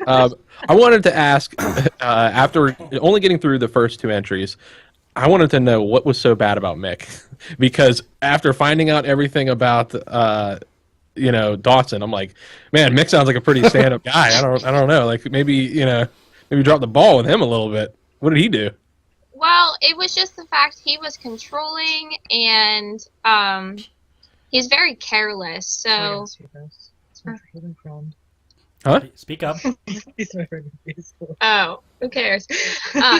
Speaker 4: I wanted to ask, after only getting through the first 2 entries, I wanted to know what was so bad about Mick, because after finding out everything about Dawson, I'm like, man, Mick sounds like a pretty stand-up guy. I don't know, like maybe drop the ball with him a little bit. What did he do?
Speaker 8: Well, it was just the fact he was controlling and he's very careless. So
Speaker 4: Huh?
Speaker 7: Speak up.
Speaker 8: oh, who cares?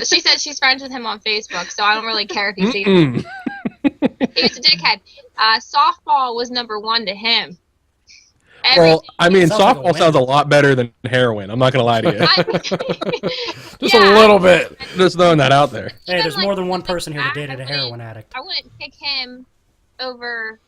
Speaker 8: She said she's friends with him on Facebook, so I don't really care if he sees him. He was a dickhead. Softball was number 1 to him.
Speaker 4: Well, I mean,
Speaker 7: Sounds like a
Speaker 4: softball
Speaker 7: win.
Speaker 4: sounds a lot better than heroin. I'm not gonna lie to you.
Speaker 3: Just a little bit.
Speaker 4: Just throwing that out there.
Speaker 7: Hey, there's
Speaker 8: like,
Speaker 7: more than one person here that
Speaker 8: I
Speaker 7: dated a
Speaker 8: wouldn't-
Speaker 7: heroin addict.
Speaker 8: I wouldn't pick him over,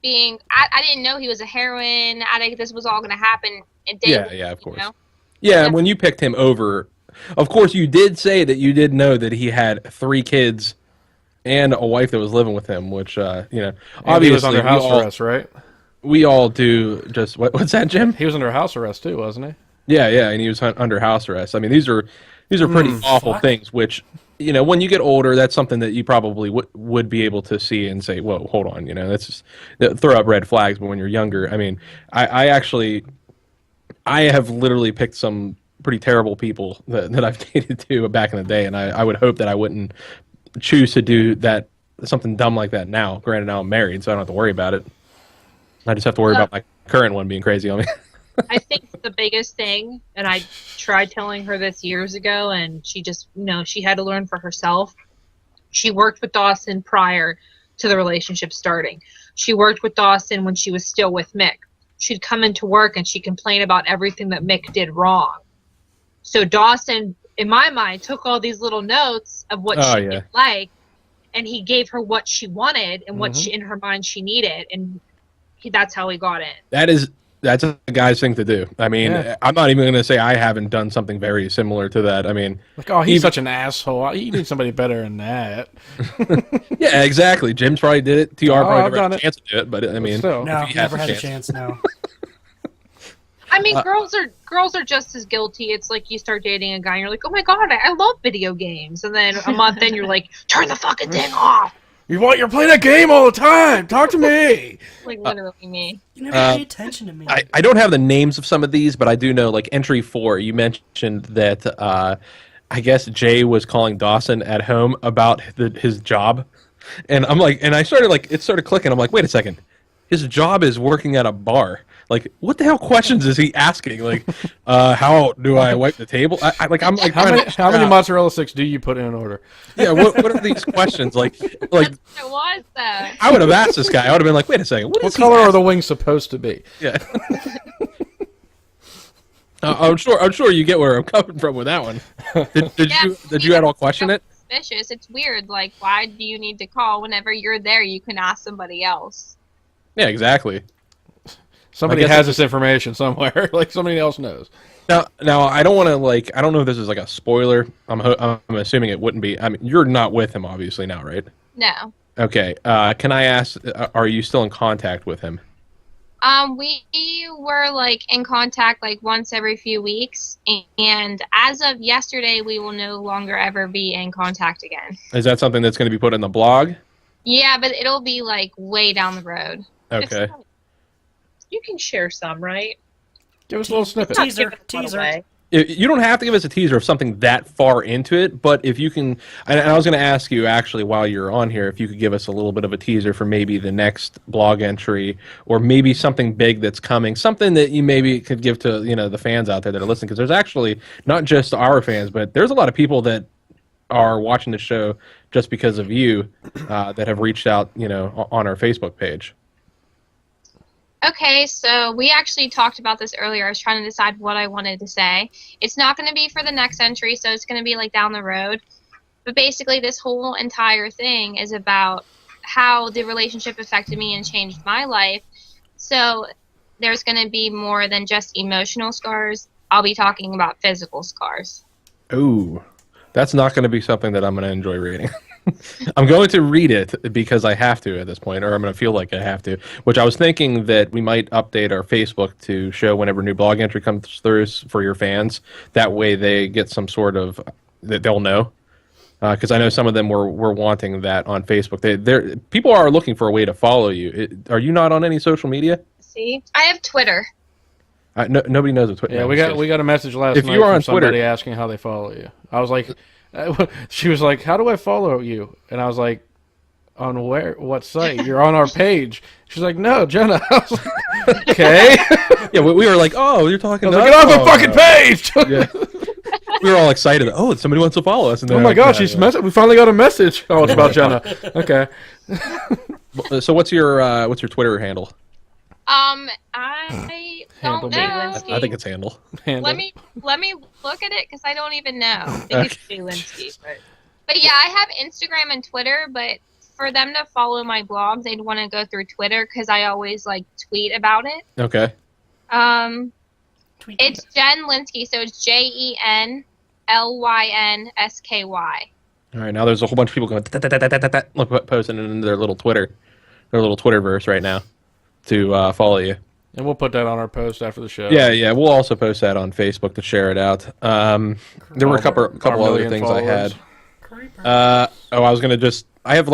Speaker 8: being. I didn't know he was a heroin addict. This was all going to happen. It did.
Speaker 4: Yeah, of course.
Speaker 8: You know?
Speaker 4: Yeah, and when you picked him over, of course, you did say that you did know that he had 3 kids and a wife that was living with him, which,
Speaker 3: Obviously,
Speaker 4: obviously
Speaker 3: he was under house arrest, right?
Speaker 4: we all do just, what's that, Jim?
Speaker 3: He was under house arrest too, wasn't he?
Speaker 4: Yeah, and he was under house arrest. I mean, these are pretty awful things, which, when you get older, that's something that you probably would be able to see and say, whoa, hold on, that's just, throw up red flags. But when you're younger, I mean, I have literally picked some pretty terrible people that I've dated to back in the day, and I would hope that I wouldn't choose to do that, something dumb like that now. Granted, now I'm married, so I don't have to worry about it. I just have to worry about my current one being crazy on me.
Speaker 9: I think the biggest thing, and I tried telling her this years ago, and she just, she had to learn for herself. She worked with Dawson prior to the relationship starting. She worked with Dawson when she was still with Mick. She'd come into work and she'd complain about everything that Mick did wrong. So Dawson, in my mind, took all these little notes of what she didn't like, and he gave her what she wanted and what she, in her mind, she needed, and that's how he got in.
Speaker 4: That's a guy's thing to do. I mean, I'm not even going to say I haven't done something very similar to that. I mean,
Speaker 3: like, oh, he's such an asshole. You need somebody better than that.
Speaker 4: Yeah, exactly. Jim's probably did it. TR probably never had a chance to do it, but I mean,
Speaker 3: still.
Speaker 7: No,
Speaker 4: if he
Speaker 7: never
Speaker 4: has
Speaker 7: had a chance. No.
Speaker 9: I mean, girls are just as guilty. It's like you start dating a guy and you're like, oh my god, I love video games, and then a month in you're like, turn the fucking thing off.
Speaker 3: You're playing that game all the time. Talk to me.
Speaker 8: Like literally me.
Speaker 7: You never pay attention to me.
Speaker 4: I don't have the names of some of these, but I do know, like, entry 4, you mentioned that I guess Jay was calling Dawson at home about his job. And I'm like, and it started clicking. I'm like, wait a second. His job is working at a bar. Like, what the hell questions is he asking? Like, how do I wipe the table? I'm like,
Speaker 3: How many mozzarella sticks do you put in order?
Speaker 4: Yeah, what are these questions? Like,
Speaker 8: It was though.
Speaker 4: I would have asked this guy. I would have been like, wait a second.
Speaker 3: What color are the wings supposed to be?
Speaker 4: Yeah. I'm sure you get where I'm coming from with that one. Did you at all question it?
Speaker 8: Suspicious. It's weird. Like, why do you need to call whenever you're there? You can ask somebody else.
Speaker 4: Yeah, exactly.
Speaker 3: Somebody has this information somewhere. Like, somebody else knows.
Speaker 4: Now, I don't want to, I don't know if this is like a spoiler. I'm assuming it wouldn't be. I mean, you're not with him obviously now, right?
Speaker 8: No.
Speaker 4: Okay. Can I ask? Are you still in contact with him?
Speaker 8: We were in contact once every few weeks, and as of yesterday, we will no longer ever be in contact again.
Speaker 4: Is that something that's going to be put in the blog?
Speaker 8: Yeah, but it'll be way down the road.
Speaker 4: Okay.
Speaker 9: You can share some, right?
Speaker 3: Give us a little snippet.
Speaker 7: Teaser.
Speaker 4: You don't have to give us a teaser of something that far into it, but if you can, and I was going to ask you actually while you're on here, if you could give us a little bit of a teaser for maybe the next blog entry, or maybe something big that's coming, something that you maybe could give to the fans out there that are listening, because there's actually not just our fans, but there's a lot of people that are watching the show just because of you that have reached out, on our Facebook page.
Speaker 8: Okay, so we actually talked about this earlier. I was trying to decide what I wanted to say. It's not going to be for the next entry, so it's going to be like down the road. But basically, this whole entire thing is about how the relationship affected me and changed my life. So there's going to be more than just emotional scars. I'll be talking about physical scars.
Speaker 4: Ooh, that's not going to be something that I'm going to enjoy reading. I'm going to read it because I have to at this point, or I'm going to feel like I have to, which I was thinking that we might update our Facebook to show whenever new blog entry comes through for your fans. That way they get some sort of, that they'll know. Because I know some of them were wanting that on Facebook. People are looking for a way to follow you. Are you not on any social media?
Speaker 8: See, I have Twitter.
Speaker 4: Nobody knows what Twitter is.
Speaker 3: Yeah, we got a message last night from somebody asking how they follow you. I was like... She was like, "How do I follow you?" And I was like, "On where? What site? You're on our page." She's like, "No, Jenna." I was like, "Okay."
Speaker 4: Yeah, we were like, "Oh, you're talking."
Speaker 3: I was like, "Get off the fucking page!"
Speaker 4: Yeah. We were all excited. Oh, somebody wants to follow us. And
Speaker 3: oh my gosh, we finally got a message. Oh, it's about Jenna. Okay.
Speaker 4: So what's your Twitter handle?
Speaker 8: I don't know.
Speaker 4: I think it's handle.
Speaker 8: Let me look at it because I don't even know. I think it's Jay Linsky. But yeah, I have Instagram and Twitter, but for them to follow my blog, they'd want to go through Twitter because I always tweet about it.
Speaker 4: Okay.
Speaker 8: It's Jen Linsky, so it's JenLynsky.
Speaker 4: All right, now there's a whole bunch of people going posting in their little Twitterverse right now to follow you.
Speaker 3: And we'll put that on our post after the show.
Speaker 4: Yeah, we'll also post that on Facebook to share it out. There were a couple other things followers. I had. I was gonna I have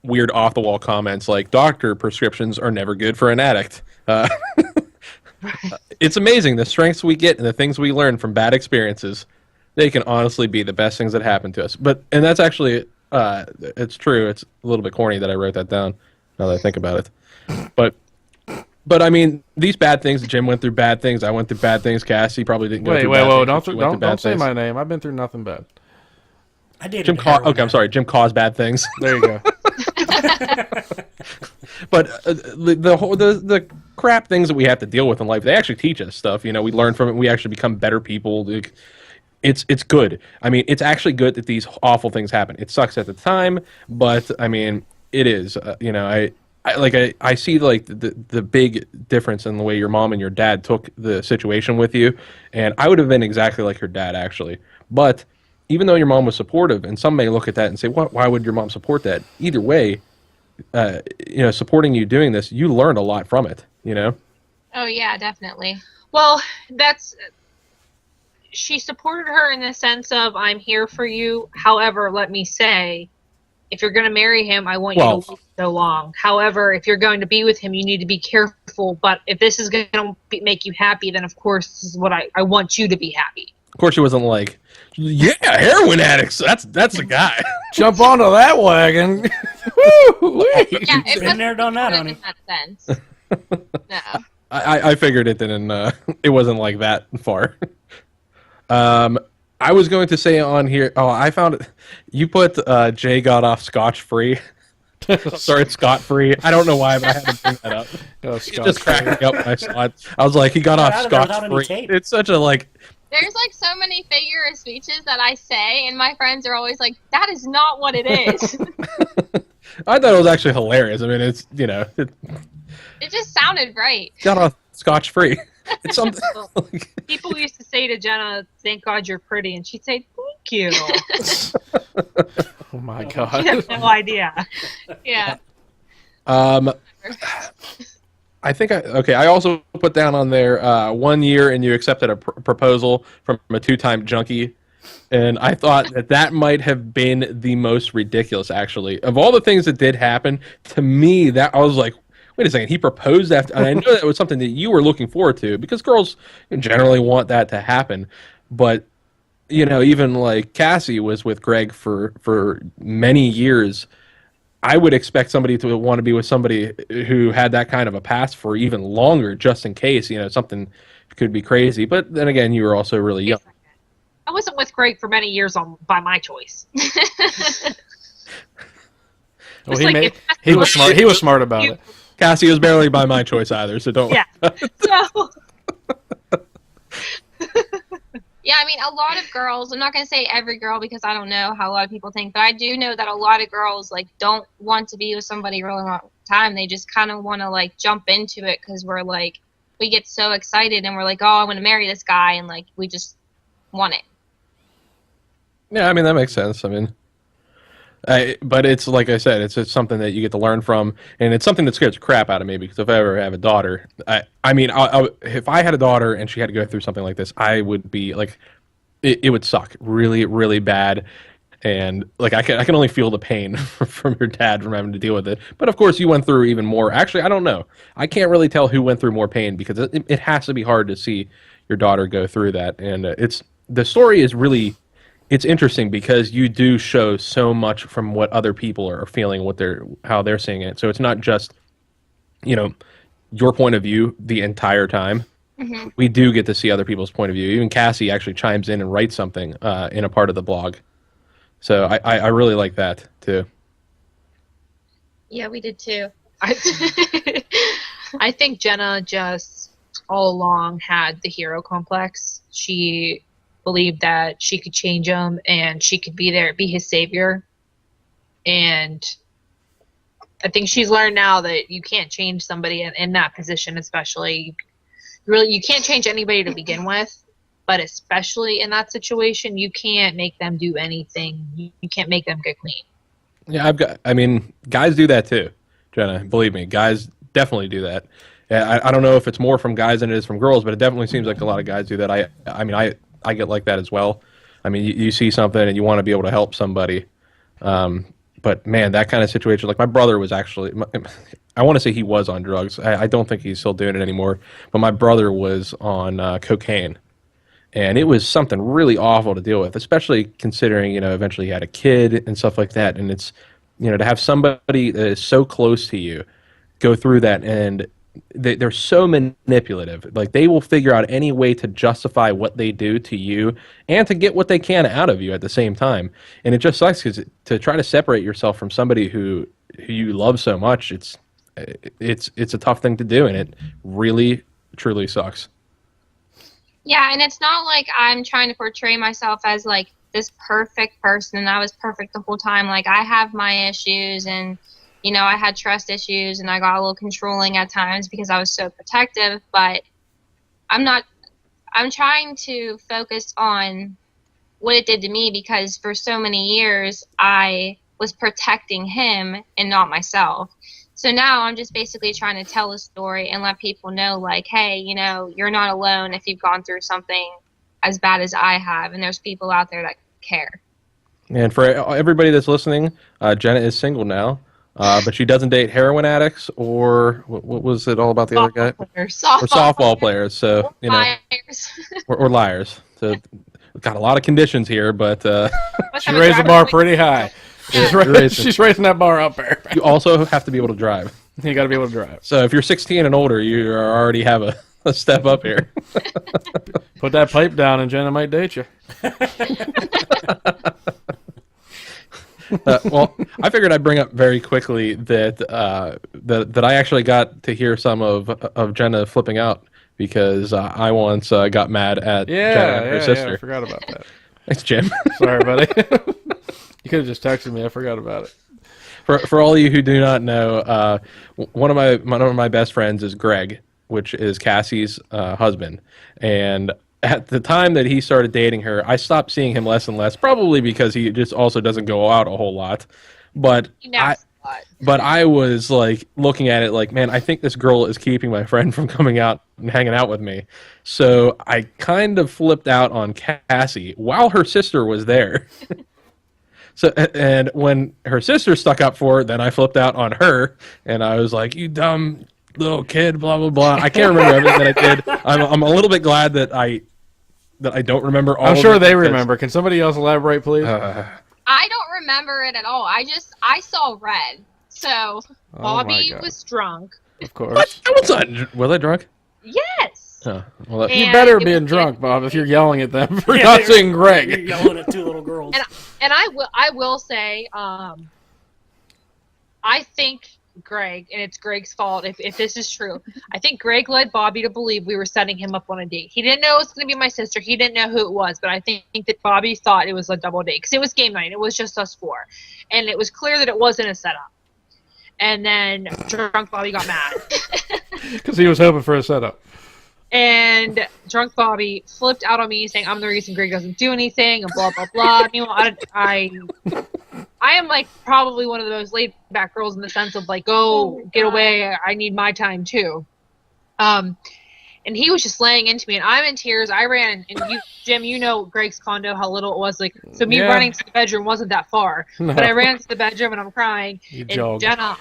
Speaker 4: weird off the wall comments like doctor prescriptions are never good for an addict. It's amazing the strengths we get and the things we learn from bad experiences. They can honestly be the best things that happen to us. And that's actually it's true. It's a little bit corny that I wrote that down now that I think about it. But I mean, these bad things. Jim went through bad things. I went through bad things. Cassie probably didn't go through bad things.
Speaker 3: Wait, don't say my name. I've been through nothing bad.
Speaker 7: I did.
Speaker 4: Okay, I'm sorry. Jim caused bad things.
Speaker 3: There you go.
Speaker 4: But the crap things that we have to deal with in life, they actually teach us stuff. We learn from it. We actually become better people. It's good. I mean, it's actually good that these awful things happen. It sucks at the time, but I mean, it is. I see the big difference in the way your mom and your dad took the situation with you, and I would have been exactly like your dad actually. But even though your mom was supportive, and some may look at that and say, why would your mom support that? Either way, supporting you doing this, you learned a lot from it.
Speaker 8: Oh yeah, definitely.
Speaker 9: Well, she supported her in the sense of I'm here for you. However, let me say, if you're going to marry him, I want you to wait so long. However, if you're going to be with him, you need to be careful. But if this is going to make you happy, then of course this is what I want you to be happy.
Speaker 4: Of course, she wasn't like, yeah, heroin addicts. That's the guy.
Speaker 3: Jump onto that wagon. Woo!
Speaker 8: Yeah, it
Speaker 7: Been there, done that, honey.
Speaker 8: in that sense. No.
Speaker 4: I figured it didn't. It wasn't like that far. I was going to say on here. Oh, I found it. You put Jay got off scotch-free. Sorry, scot-free. I don't know why, but I had to bring that up. It just cracked me up when I saw it. I was like, he got off scotch-free. It's such a
Speaker 8: There's so many figure of speeches that I say, and my friends are always like, "That is not what it is."
Speaker 4: I thought it was actually hilarious. I mean, it's
Speaker 8: it just sounded right.
Speaker 4: Got off scotch-free. It's something.
Speaker 9: People used to say to Jenna, "Thank God you're pretty," and she'd say, "Thank you."
Speaker 3: Oh my God!
Speaker 9: You have no idea.
Speaker 8: Yeah.
Speaker 4: I think I also put down on there 1 year and you accepted a proposal from a 2-time junkie, and I thought that might have been the most ridiculous. Actually, of all the things that did happen to me, that I was like, wait a second, he proposed after, and I know that was something that you were looking forward to because girls generally want that to happen. But, even like Kassi was with Greg for many years. I would expect somebody to want to be with somebody who had that kind of a past for even longer, just in case, something could be crazy. But then again, you were also really young.
Speaker 9: I wasn't with Greg for many years by my choice.
Speaker 3: Well, he was smart. He was smart about it.
Speaker 4: Kassi was barely by my choice either, so don't.
Speaker 9: Yeah. So.
Speaker 8: Yeah, I mean, a lot of girls, I'm not going to say every girl because I don't know how a lot of people think, but I do know that a lot of girls, like, don't want to be with somebody a really long time. They just kind of want to, like, jump into it because we're, like, we get so excited and we're like, oh, I want to marry this guy, and, like, we just want it.
Speaker 4: Yeah, I mean, that makes sense. I mean, but it's, like I said, it's something that you get to learn from, and it's something that scares the crap out of me because if I ever have a daughter, I mean, if I had a daughter and she had to go through something like this, I would be, like, it would suck really, really bad, and, like, I can only feel the pain from your dad from having to deal with it, but of course you went through even more. Actually, I don't know. I can't really tell who went through more pain because it has to be hard to see your daughter go through that, and the story is really... It's interesting because you do show so much from what other people are feeling, how they're seeing it. So it's not just, your point of view the entire time. Mm-hmm. We do get to see other people's point of view. Even Kassi actually chimes in and writes something in a part of the blog. So I really like that too.
Speaker 8: Yeah, we did too.
Speaker 9: I think Jenna just all along had the hero complex. She believed that she could change him and she could be his savior. And I think she's learned now that you can't change somebody in that position, especially. You can't change anybody to begin with, but especially in that situation, you can't make them do anything. You can't make them get clean.
Speaker 4: Yeah, guys do that too, Jenna. Believe me, guys definitely do that. I don't know if it's more from guys than it is from girls, but it definitely seems like a lot of guys do that. I get like that as well. I mean, you see something and you want to be able to help somebody. But, man, that kind of situation, like my brother was actually, I want to say he was on drugs. I don't think he's still doing it anymore. But my brother was on cocaine. And it was something really awful to deal with, especially considering, eventually he had a kid and stuff like that. And it's, to have somebody that is so close to you go through that, and they're so manipulative. Like, they will figure out any way to justify what they do to you and to get what they can out of you at the same time. And it just sucks because to try to separate yourself from somebody who you love so much, it's a tough thing to do, and it really, truly sucks.
Speaker 8: Yeah, and it's not like I'm trying to portray myself as, like, this perfect person, and I was perfect the whole time. Like, I have my issues, and I had trust issues and I got a little controlling at times because I was so protective, but I'm trying to focus on what it did to me because for so many years I was protecting him and not myself. So now I'm just basically trying to tell a story and let people know, like, hey, you're not alone if you've gone through something as bad as I have, and there's people out there that care. And
Speaker 4: for everybody that's listening, Jenna is single now. But she doesn't date heroin addicts or what was it all about the other guy? Softball players. So liars. or liars. So we've got a lot of conditions here, but
Speaker 3: she raised the bar pretty high. She's raising that bar up there.
Speaker 4: You also have to be able to drive.
Speaker 3: You got to be able to drive.
Speaker 4: So if you're 16 and older, you already have a step up here.
Speaker 3: Put that pipe down, and Jenna might date you.
Speaker 4: Well, I figured I'd bring up very quickly that that I actually got to hear some of Jenna flipping out because I once got mad at Jenna and her sister.
Speaker 3: Yeah, I forgot about that.
Speaker 4: Thanks, Jim.
Speaker 3: Sorry, buddy. You could have just texted me. I forgot about it.
Speaker 4: For all of you who do not know, one of my best friends is Greg, which is Kassi's husband, and at the time that he started dating her, I stopped seeing him less and less, probably because he just also doesn't go out a whole lot. But I was like looking at it like, man, I think this girl is keeping my friend from coming out and hanging out with me. So I kind of flipped out on Kassi while her sister was there. So, and when her sister stuck up for her, then I flipped out on her, and I was like, "You dumb little kid," blah blah blah. I can't remember everything that I did. I'm a little bit glad that I don't remember all.
Speaker 3: I'm
Speaker 4: of
Speaker 3: sure
Speaker 4: it
Speaker 3: they
Speaker 4: because-
Speaker 3: remember. Can somebody else elaborate, please?
Speaker 8: I don't remember it at all. I saw red. So
Speaker 9: Bobby
Speaker 3: God.
Speaker 9: was drunk.
Speaker 3: Of course.
Speaker 4: I was not. Was I drunk?
Speaker 9: Yes.
Speaker 4: Oh, well, that,
Speaker 3: You
Speaker 9: And
Speaker 3: better
Speaker 9: it
Speaker 3: be
Speaker 9: was-
Speaker 3: drunk, Bob, if you're yelling at them for
Speaker 7: Yeah,
Speaker 3: not
Speaker 7: you're-
Speaker 3: seeing
Speaker 7: You're
Speaker 3: Greg.
Speaker 7: yelling at two little girls.
Speaker 9: And I will say, I think Greg, and it's Greg's fault if this is true. I think Greg led Bobby to believe we were setting him up on a date. He didn't know it was going to be my sister. He didn't know who it was, but I think that Bobby thought it was a double date because it was game night. It was just us four, and it was clear that it wasn't a setup. And then drunk Bobby got mad.
Speaker 3: Because he was hoping for a setup.
Speaker 9: And drunk Bobby flipped out on me saying I'm the reason Greg doesn't do anything and blah blah blah. Meanwhile, I am like probably one of the most laid back girls in the sense of like, go get away. I need my time too. And he was just laying into me, and I'm in tears. I ran, and you, Jim, you know Greg's condo, how little it was. Like, so me
Speaker 3: Yeah.
Speaker 9: running to the bedroom wasn't that far,
Speaker 3: No.
Speaker 9: but I ran to the bedroom and I'm crying.
Speaker 3: You
Speaker 9: And
Speaker 3: jogged.
Speaker 9: Jenna,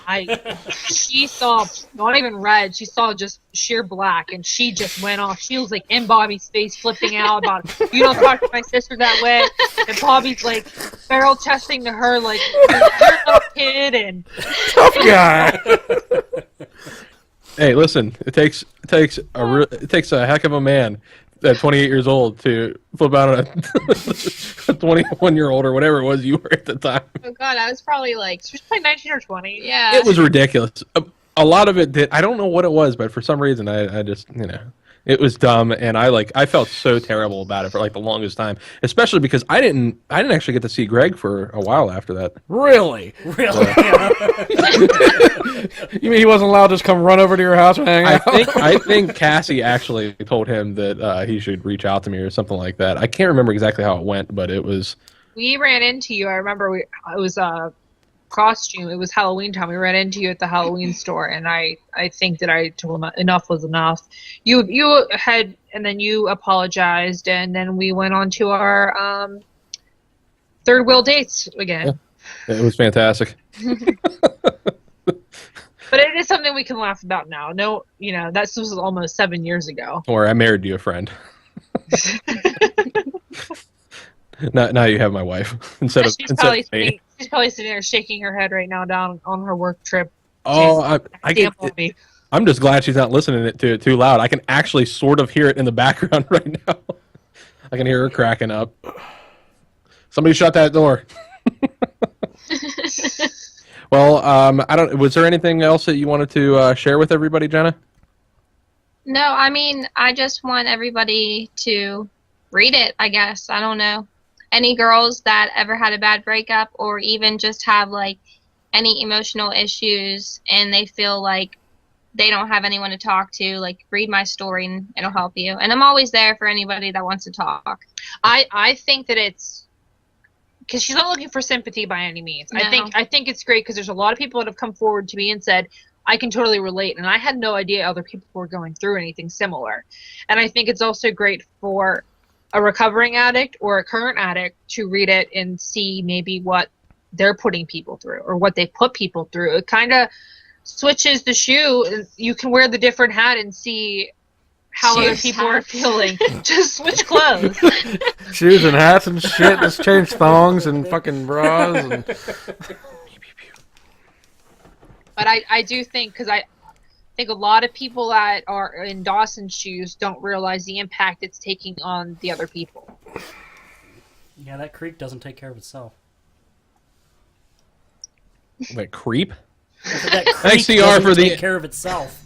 Speaker 9: she saw not even red, she saw just sheer black, and she just went off. She was like in Bobby's face, flipping out about, you don't talk to my sister that way. And Bobby's like barrel chesting to her, like, you're a little kid, and
Speaker 3: Tough guy.
Speaker 4: Hey, listen, it takes a heck of a man at 28 years old to flip out on a 21-year-old or whatever it was you were at the time.
Speaker 8: Oh God, I was probably like,
Speaker 9: she was probably 19 or 20.
Speaker 8: yeah.
Speaker 4: It was ridiculous. A lot of it did. I don't know what it was, but for some reason, I just, it was dumb, and I felt so terrible about it for like the longest time, especially because I didn't actually get to see Greg for a while after that.
Speaker 3: Really?
Speaker 7: Really?
Speaker 3: You mean he wasn't allowed to just come run over to your house and hang out?
Speaker 4: I think Kassi actually told him that he should reach out to me or something like that. I can't remember exactly how it went, but it was.
Speaker 9: We ran into you. I remember it was a costume. It was Halloween time. We ran into you at the Halloween store, and I think that I told him enough was enough. You had, and then you apologized, and then we went on to our third wheel dates again.
Speaker 4: It was fantastic.
Speaker 9: But it is something we can laugh about now. No, that was almost 7 years ago.
Speaker 4: Or I married you a friend. Now you have my wife instead of
Speaker 9: She's
Speaker 4: me.
Speaker 9: probably sitting there shaking her head right now down on her work trip.
Speaker 4: Oh,
Speaker 9: Damn Bobby.
Speaker 4: I'm just glad she's not listening to it too loud. I can actually sort of hear it in the background right now. I can hear her cracking up. Somebody shut that door. Well, I don't. Was there anything else that you wanted to share with everybody, Jenna?
Speaker 8: No, I mean, I just want everybody to read it, I guess. I don't know. Any girls that ever had a bad breakup or even just have, like, any emotional issues and they feel like they don't have anyone to talk to, like, read my story and it'll help you. And I'm always there for anybody that wants to talk.
Speaker 9: I think that it's because she's not looking for sympathy by any means.
Speaker 8: No.
Speaker 9: I think it's great because there's a lot of people that have come forward to me and said, I can totally relate, and I had no idea other people were going through anything similar. And I think it's also great for a recovering addict or a current addict to read it and see maybe what they're putting people through or what they put people through. It kind of switches the shoe. You can wear the different hat and see how other people are feeling. Just switch clothes.
Speaker 3: Shoes and hats and shit. Just change thongs and fucking bras. And...
Speaker 9: But I do think, because I think a lot of people that are in Dawson's shoes don't realize the impact it's taking on the other people.
Speaker 7: Yeah, that creek doesn't take care of itself.
Speaker 4: That creep.
Speaker 7: That creek
Speaker 4: Thanks, TR,
Speaker 7: doesn't
Speaker 4: for the
Speaker 7: take care of itself.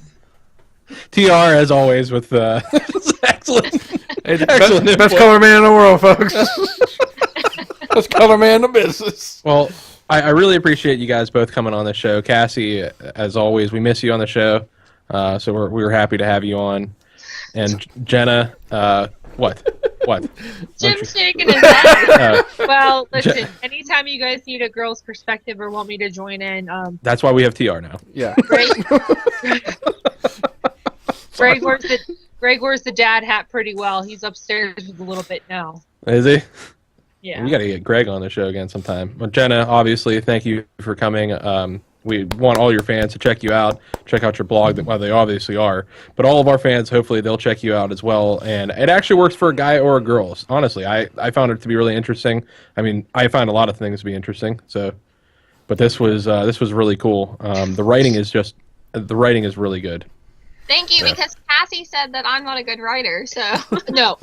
Speaker 4: TR as always with excellent.
Speaker 3: Hey,
Speaker 4: Excellent
Speaker 3: best
Speaker 4: input.
Speaker 3: color man in the world, folks. Best color man in the business.
Speaker 4: Well, I really appreciate you guys both coming on the show. Kassi, as always, we miss you on the show, so we were happy to have you on. And Jenna, what?
Speaker 8: Jim's shaking his head.
Speaker 9: Well, listen, anytime you guys need a girl's perspective or want me to join in,
Speaker 4: That's why we have TR now.
Speaker 3: Yeah.
Speaker 9: Greg wears the dad hat pretty well. He's upstairs with a little bit now.
Speaker 4: Is he?
Speaker 9: Yeah.
Speaker 4: We got to get Greg on the show again sometime. Well, Jenna, obviously, thank you for coming. We want all your fans to check you out, check out your blog. Well, they obviously are, but all of our fans, hopefully, they'll check you out as well. And it actually works for a guy or a girl. Honestly, I found it to be really interesting. I mean, I find a lot of things to be interesting. So, but this was really cool. The writing is really good.
Speaker 8: Thank you, because Kassi said that I'm not a good writer, so.
Speaker 9: No,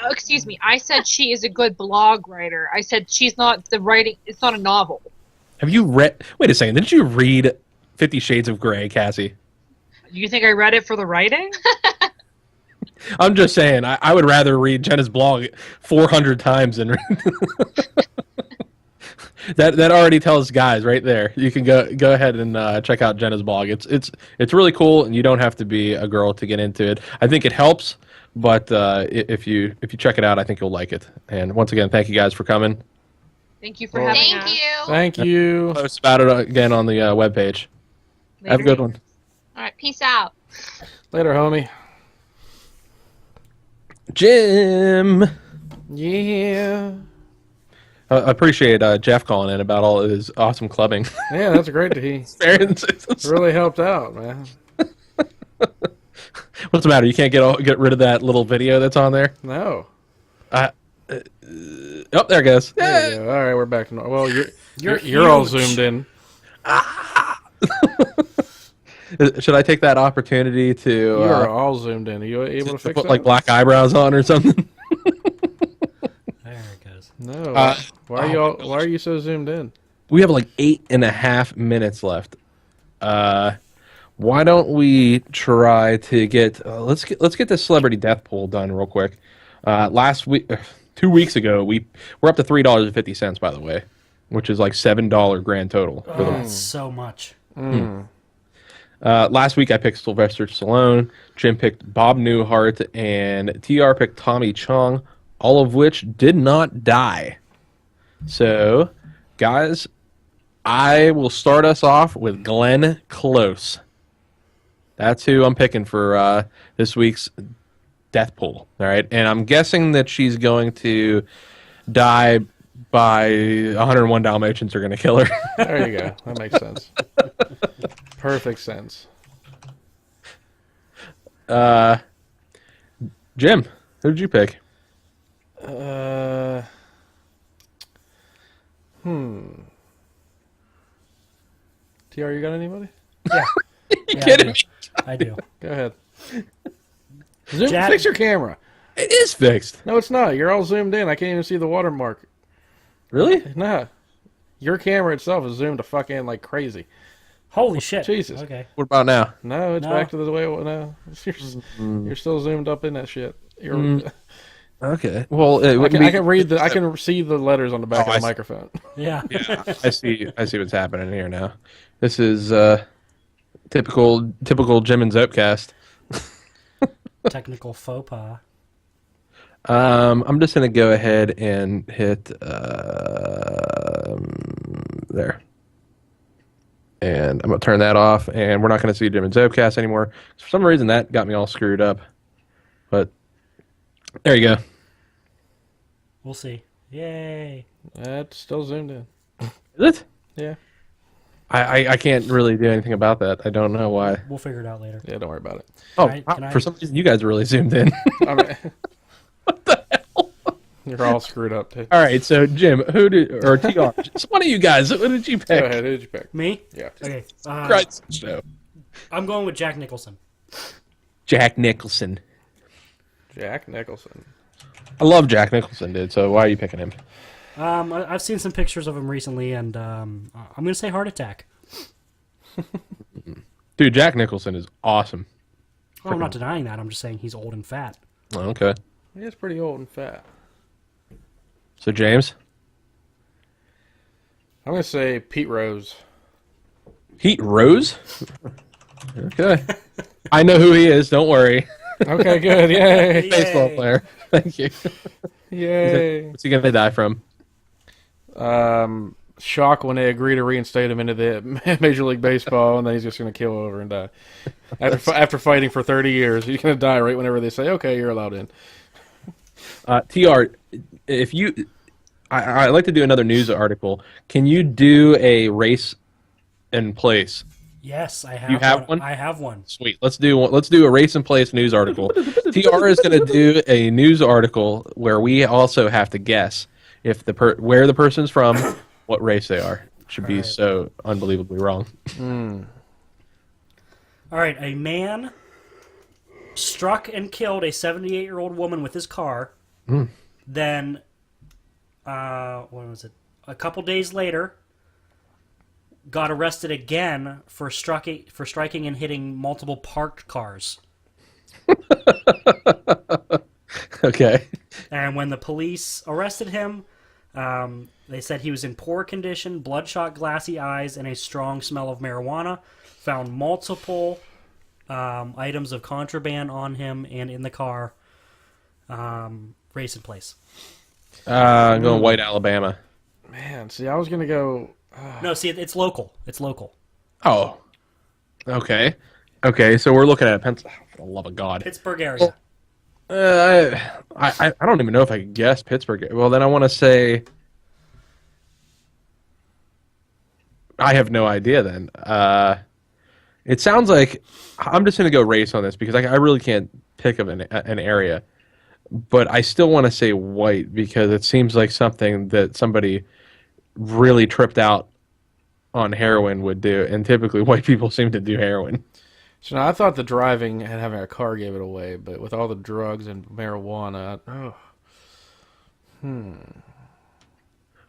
Speaker 9: excuse me. I said she is a good blog writer. I said she's not the writing. It's not a novel.
Speaker 4: Have you read? Wait a second. Did you read 50 Shades of Grey, Kassi?
Speaker 9: You think I read it for the writing?
Speaker 4: I'm just saying. I would rather read Jenna's blog 400 times than that already tells guys right there. You can go ahead and check out Jenna's blog. It's really cool, and you don't have to be a girl to get into it. I think it helps, but if you check it out, I think you'll like it. And once again, thank you guys for coming.
Speaker 9: Thank you for having
Speaker 8: Thank
Speaker 9: us.
Speaker 8: you.
Speaker 3: Thank you.
Speaker 4: Post about it again on the webpage. Have a good one.
Speaker 8: All right, peace out.
Speaker 3: Later, homie.
Speaker 4: Jim.
Speaker 3: Yeah.
Speaker 4: I appreciate Jeff calling in about all of his awesome clubbing
Speaker 3: Yeah, that's great to hear.
Speaker 4: experiences.
Speaker 3: Really helped out, man.
Speaker 4: What's the matter? You can't get rid of that little video that's on there?
Speaker 3: No.
Speaker 4: Oh, there it goes.
Speaker 3: There you go. All right, we're back to normal. Well, you're all
Speaker 7: huge.
Speaker 3: zoomed in.
Speaker 4: Should I take that opportunity to
Speaker 3: You're all zoomed in. Are you able to fix
Speaker 4: put
Speaker 3: that?
Speaker 4: like black eyebrows on or something?
Speaker 7: There it goes.
Speaker 3: No. Why are you so zoomed in?
Speaker 4: We have like 8.5 minutes left. Why don't we try to get let's get this celebrity death poll done real quick. Last week, 2 weeks ago, we're up to $3.50, by the way, which is like $7 grand total for the
Speaker 7: That's so much.
Speaker 4: Last week I picked Sylvester Stallone, Jim picked Bob Newhart, and TR picked Tommy Chong, all of which did not die. So, guys, I will start us off with Glenn Close. That's who I'm picking for this week's death pool. All right, and I'm guessing that she's going to die by 101 Dalmatians are going to kill her.
Speaker 3: There you go. That makes sense. Perfect sense.
Speaker 4: Jim, who did you pick?
Speaker 3: TR, you got anybody?
Speaker 7: Yeah.
Speaker 4: You kidding me?
Speaker 7: I do.
Speaker 3: Go ahead. Zoom,
Speaker 7: Jack-
Speaker 3: fix your camera.
Speaker 4: It is fixed.
Speaker 3: No, it's not. You're all zoomed in. I can't even see the watermark.
Speaker 4: Really?
Speaker 3: Nah. Your camera itself is zoomed to fuck in like crazy.
Speaker 7: Holy shit.
Speaker 3: Jesus.
Speaker 7: Okay.
Speaker 4: What about now?
Speaker 3: No, it's
Speaker 7: No.
Speaker 3: back to the way it was. No. You're still zoomed up in that shit. You're,
Speaker 4: Okay. Well, it
Speaker 3: I
Speaker 4: wouldn't
Speaker 3: can,
Speaker 4: be,
Speaker 3: I can read I can see the letters on the back
Speaker 4: Oh,
Speaker 3: of
Speaker 4: I
Speaker 3: the
Speaker 4: see.
Speaker 3: microphone.
Speaker 7: Yeah.
Speaker 4: Yeah, I see what's happening here now. This is typical Jim and Zopecast.
Speaker 7: Technical faux pas.
Speaker 4: I'm just gonna go ahead and hit there, and I'm gonna turn that off, and we're not gonna see Jim and Zopecast anymore. For some reason, that got me all screwed up, but there you go.
Speaker 7: We'll see. Yay.
Speaker 3: That's still zoomed in.
Speaker 4: Is it?
Speaker 3: Yeah.
Speaker 4: I can't really do anything about that. I don't know why.
Speaker 7: We'll figure it out later.
Speaker 3: Yeah, don't worry about it.
Speaker 4: Oh,
Speaker 7: Can I-
Speaker 4: for some reason, you guys are really zoomed in.
Speaker 3: I mean, what the hell? You're all screwed up, too.
Speaker 4: All right, so Jim, or TR, just one of you guys. What did you pick?
Speaker 3: Go ahead. Who did you pick?
Speaker 7: Me?
Speaker 3: Yeah.
Speaker 7: Okay.
Speaker 4: Christ, show.
Speaker 7: I'm going with Jack Nicholson.
Speaker 4: Jack Nicholson.
Speaker 3: Jack Nicholson.
Speaker 4: I love Jack Nicholson, dude. So why are you picking him?
Speaker 7: I've seen some pictures of him recently, and I'm going to say heart attack.
Speaker 4: Dude, Jack Nicholson is awesome.
Speaker 7: Oh, I'm not denying that. I'm just saying he's old and fat.
Speaker 4: Oh, okay.
Speaker 3: He is pretty old and fat.
Speaker 4: So James,
Speaker 3: I'm going to say Pete Rose.
Speaker 4: Pete Rose. Okay. I know who he is. Don't worry.
Speaker 3: Okay, good. Yay.
Speaker 7: Yay.
Speaker 4: Baseball player. Thank you.
Speaker 3: Yay.
Speaker 4: What's he gonna die from?
Speaker 3: Shock when they agree to reinstate him into the Major League Baseball, and then he's just going to kill over and die. After fighting for 30 years, he's going to die right whenever they say, okay, you're allowed in.
Speaker 4: TR, if you I'd like to do another news article. Can you do a race in place?
Speaker 7: Yes, I have.
Speaker 4: You have one?
Speaker 7: I have one.
Speaker 4: Sweet. Let's do a race in place news article. TR is going to do a news article where we also have to guess if where the person's from, what race they are. Should be so unbelievably wrong.
Speaker 7: All right, a man struck and killed a 78-year-old woman with his car. Then, what was it? A couple days later, got arrested again for striking and hitting multiple parked cars.
Speaker 4: Okay.
Speaker 7: And when the police arrested him, they said he was in poor condition, bloodshot, glassy eyes, and a strong smell of marijuana. Found multiple items of contraband on him and in the car. Race in place.
Speaker 4: I'm going white Alabama.
Speaker 3: Man, see, I was gonna go.
Speaker 7: No, see, it's local. It's local.
Speaker 4: Oh. Okay. Okay, so we're looking at Pennsylvania. For the love of God.
Speaker 7: Pittsburgh area.
Speaker 4: I don't even know if I could guess Pittsburgh. Well, then I want to say. I have no idea then. It sounds like. I'm just going to go race on this because I really can't pick of an area. But I still want to say white because it seems like something that somebody really tripped out on heroin would do. And typically white people seem to do heroin.
Speaker 3: So now I thought the driving and having a car gave it away, but with all the drugs and marijuana,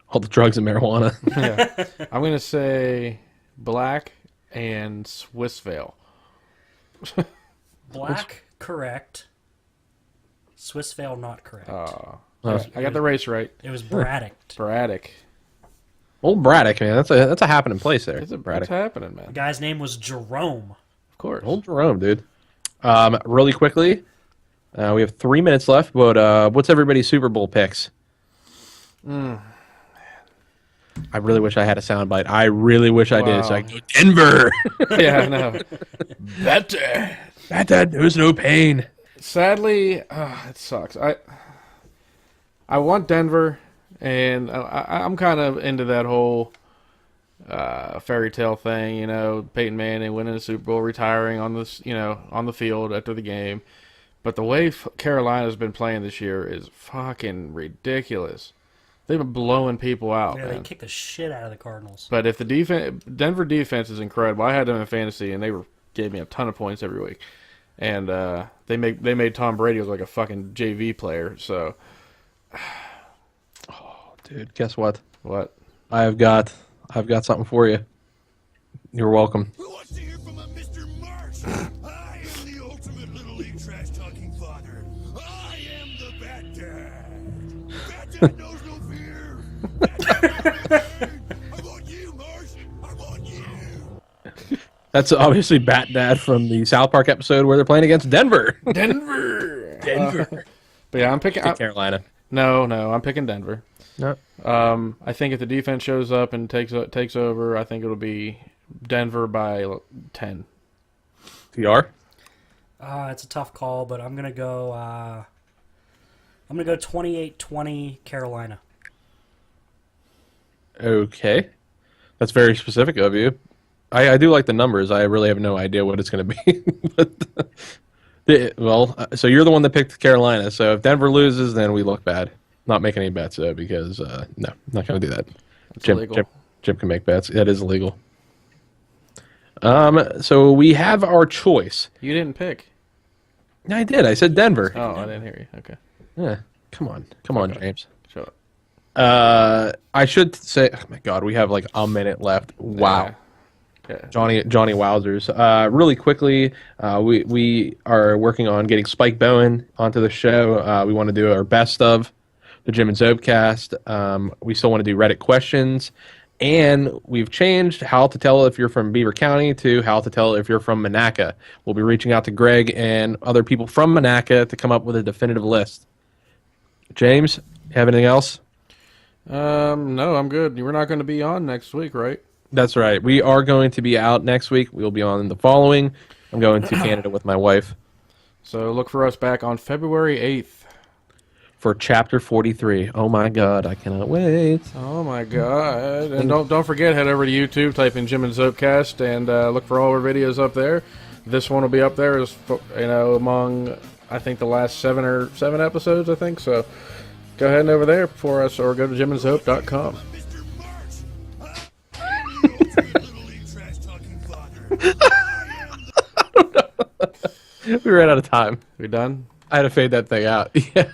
Speaker 4: All the drugs and marijuana.
Speaker 3: yeah, I'm gonna say black and Swissvale.
Speaker 7: Black, correct. Swissvale, not correct.
Speaker 3: I got the race right.
Speaker 7: It was Braddock.
Speaker 3: Braddock.
Speaker 4: Old Braddock, man. That's a happening place there.
Speaker 3: It's
Speaker 4: Braddock.
Speaker 3: happening, man.
Speaker 7: The guy's name was Jerome.
Speaker 3: Of course.
Speaker 4: Old Jerome, dude. Really quickly, we have 3 minutes left, but what's everybody's Super Bowl picks? I really wish I had a soundbite. I really wish I did. So I go Denver.
Speaker 3: Yeah, I know.
Speaker 4: That there's no pain.
Speaker 3: Sadly, it sucks. I want Denver, and I'm kind of into that whole fairy tale thing. You know, Peyton Manning winning a Super Bowl, retiring on this, on the field after the game. But the way Carolina's been playing this year is fucking ridiculous. They've been blowing people out.
Speaker 7: Yeah,
Speaker 3: man.
Speaker 7: they kicked the shit out of the Cardinals.
Speaker 3: But if the Denver defense is incredible. I had them in fantasy, and they gave me a ton of points every week. And they made Tom Brady look like a fucking JV player. So,
Speaker 4: oh, dude, guess what?
Speaker 3: What?
Speaker 4: I've got something for you. You're welcome.
Speaker 10: Who wants to hear from a Mr. Marsh? I am the ultimate Little League trash talking father. I am the Bat Dad. Bat Dad knows no fear. Bat Dad knows no pain. I want you, Marsh. I want you.
Speaker 4: That's obviously Bat Dad from the South Park episode where they're playing against Denver.
Speaker 3: Denver. But yeah, I'm picking
Speaker 4: Carolina.
Speaker 3: No, I'm picking Denver.
Speaker 4: No.
Speaker 3: I think if the defense shows up and takes over, I think it'll be Denver by 10.
Speaker 4: TR?
Speaker 7: It's a tough call, but I'm gonna go. 28-20 Carolina.
Speaker 4: Okay, that's very specific of you. I do like the numbers. I really have no idea what it's going to be. But, so you're the one that picked Carolina. So if Denver loses, then we look bad. Not making any bets though, because no, not going to do that. Jim can make bets. That is illegal. So we have our choice.
Speaker 3: You didn't pick.
Speaker 4: No, I did. I said Denver.
Speaker 3: Oh, I didn't hear you. Okay.
Speaker 4: Yeah. Come on, James.
Speaker 3: Shut up.
Speaker 4: I should say. Oh my God, we have like a minute left. Wow.
Speaker 3: Yeah.
Speaker 4: Johnny Wowzers. Really quickly, we are working on getting Spike Bowen onto the show. We want to do our best of the Jim and Zope cast. We still want to do Reddit questions. And we've changed how to tell if you're from Beaver County to how to tell if you're from Monaca. We'll be reaching out to Greg and other people from Monaca to come up with a definitive list. James, you have anything else?
Speaker 3: No, I'm good. We're not going to be on next week, right?
Speaker 4: That's right. We are going to be out next week. We'll be on the following. I'm going to Canada with my wife.
Speaker 3: So look for us back on February 8th.
Speaker 4: for Chapter 43. Oh my God, I cannot wait.
Speaker 3: Oh my God! And don't forget, head over to YouTube, type in Jim and Zopecast, and look for all our videos up there. This one will be up there as among I think the last seven episodes. I think so. Go ahead and over there for us, or go to jimandzope.com.
Speaker 4: We ran out of time.
Speaker 3: We done?
Speaker 4: I had to fade that thing out. Yeah.